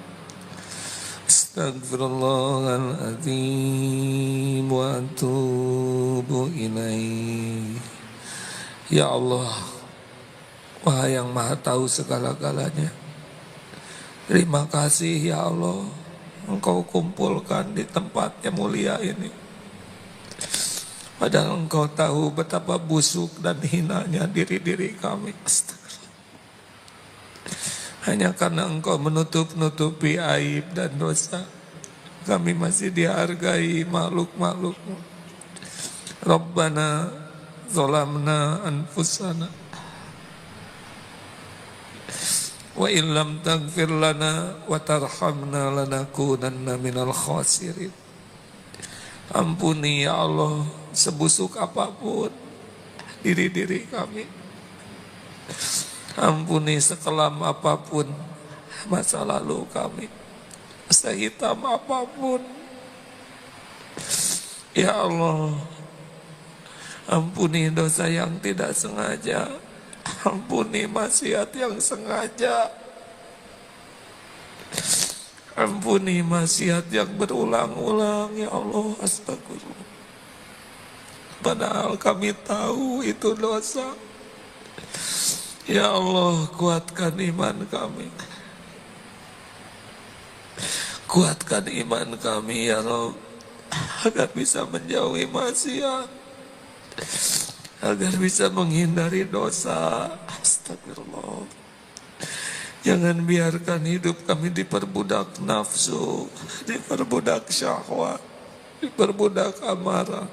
Astagfirullahaladzim wa atubu ilaih. Ya Allah, Wahai yang maha tahu segala-galanya, terima kasih ya Allah, Engkau kumpulkan di tempat yang mulia ini. Padahal Engkau tahu betapa busuk dan hinanya diri-diri kami. Hanya karena Engkau menutup-nutupi aib dan dosa, kami masih dihargai makhluk-makhluk-Mu. Rabbana zalamna anfusana wa illam taghfir lana wa tarhamna lanakunanna minal khasirin. Ampuni ya Allah sebusuk apapun diri-diri kami. Ampuni sekelam apapun masa lalu kami, sehitam apapun. Ya Allah, ampuni dosa yang tidak sengaja, ampuni maksiat yang sengaja, ampuni maksiat yang berulang-ulang. Ya Allah, astagfirullah. Padahal kami tahu itu dosa. Ya Allah, kuatkan iman kami. Kuatkan iman kami ya Rabb, agar bisa menjauhi maksiat, agar bisa menghindari dosa. Astagfirullah. Jangan biarkan hidup kami diperbudak nafsu, diperbudak syahwat, diperbudak amarah.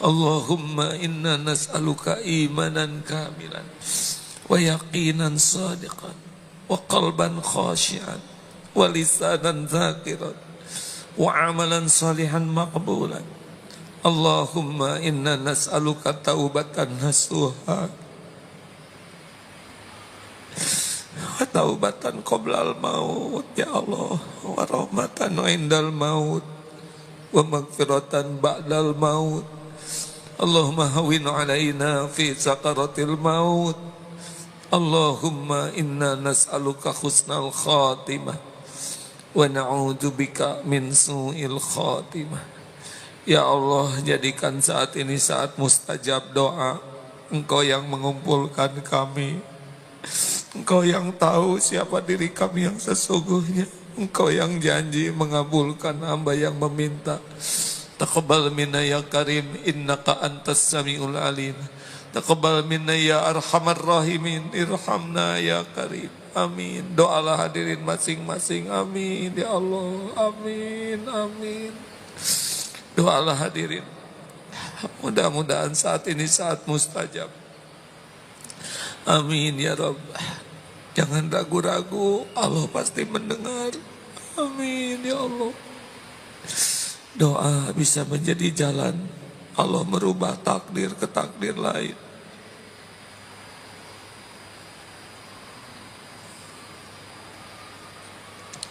Allahumma inna nas'aluka imanan kamilan wa yaqinan sadiqan wa qalban khashian wa lisanan zakiran wa amalan salihan maqbulan. Allahumma inna nas'aluka taubatan nasuha wa taubatan qoblal maut ya Allah, wa rahmatan indal maut wa magfiratan ba'dal maut. Allahumma hawin alaina fi sakaratil maut. Allahumma inna nas'aluka husnal khatimah wa na'udzubika min su'il khatimah. Ya Allah, jadikan saat ini saat mustajab doa. Engkau yang mengumpulkan kami, Engkau yang tahu siapa diri kami yang sesungguhnya. Engkau yang janji mengabulkan hamba yang meminta. Taqabbal minna ya karim, innaka antas samiul alim. Taqabbal minna ya arhamar rahimin, irhamna ya karim. Amin. Doalah hadirin masing-masing. Amin ya Allah. Amin. Amin. Doalah hadirin. Mudah-mudahan saat ini saat mustajab. Amin ya Rabb. Jangan ragu-ragu, Allah pasti mendengar. Amin ya Allah. Doa bisa menjadi jalan Allah merubah takdir ke takdir lain.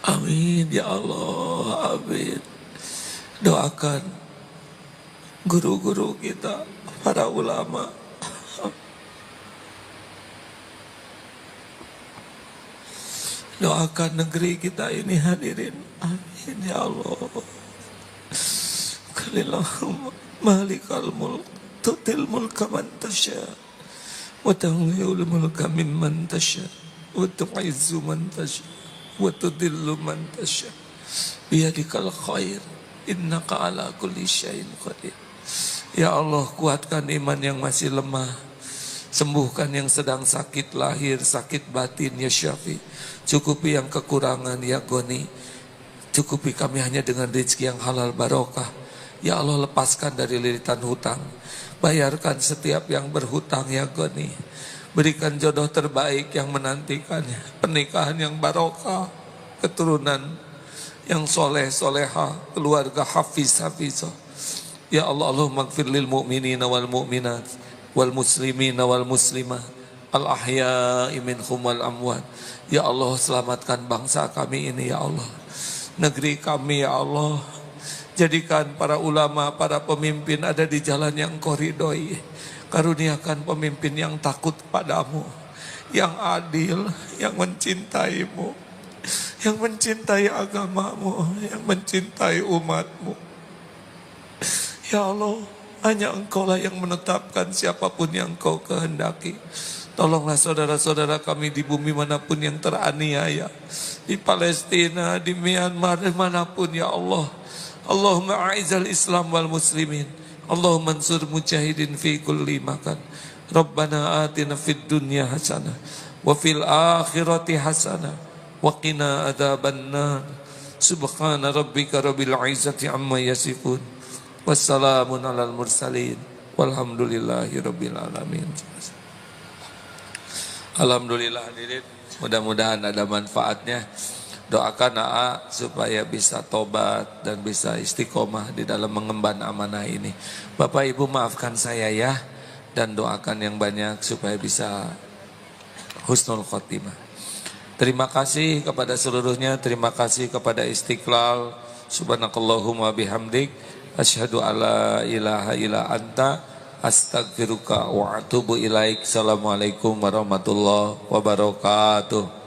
Amin ya Allah. Amin. Doakan guru-guru kita, para ulama. Doakan negeri kita ini hadirin. Amin ya Allah. Kalillahumma malikal mulk tutil mulka man tasha wa tanzi'ul mulka mimman tasha wa tu'izzu man tasha wa tudillu man tasha biyadikal khair innaka ala kulli syai'in qadir. Ya Allah, kuatkan iman yang masih lemah, sembuhkan yang sedang sakit lahir, sakit batin ya Syafi. Cukupi yang kekurangan ya Goni. Cukupi kami hanya dengan rezeki yang halal barokah. Ya Allah, lepaskan dari lilitan hutang. Bayarkan setiap yang berhutang ya Goni. Berikan jodoh terbaik yang menantikannya. Pernikahan yang barokah, keturunan yang soleh soleha, keluarga hafiz hafizah. Ya Allah, Allahumma gfir lil mu'minina wal mu'minat wal muslimina wal muslimah al ahya'i minhum wal amwat. Ya Allah, selamatkan bangsa kami ini ya Allah, negeri kami ya Allah. Jadikan para ulama, para pemimpin ada di jalan yang Engkau ridhoi. Karuniakan pemimpin yang takut padamu, yang adil, yang mencintaimu, yang mencintai agamamu, yang mencintai umatmu. Ya Allah, hanya Engkau lah yang menetapkan siapapun yang Engkau kehendaki. Tolonglah saudara-saudara kami di bumi manapun yang teraniaya, di Palestina, di Myanmar, dimanapun ya Allah. Allahumma a'izal Islam wal muslimin, Allahumma ansur mujahidin fi kulli makan. Rabbana atina fid dunya hasanah wa fil akhirati hasanah wa qina adzabannar. Subhana rabbika rabbil izzati amma yasifun, wassalamun alal mursalin, walhamdulillahi rabbil alamin. Alhamdulillah hadirin, mudah-mudahan ada manfaatnya. Doakan AA supaya bisa tobat dan bisa istiqomah di dalam mengemban amanah ini. Bapak Ibu maafkan saya ya, dan doakan yang banyak supaya bisa husnul khotimah. Terima kasih kepada seluruhnya, terima kasih kepada Istiqlal. Subhanakallahumma bihamdik, asyhadu alla ilaha illa anta, astagfiruka wa atubu ilaik. Assalamualaikum warahmatullahi wabarakatuh.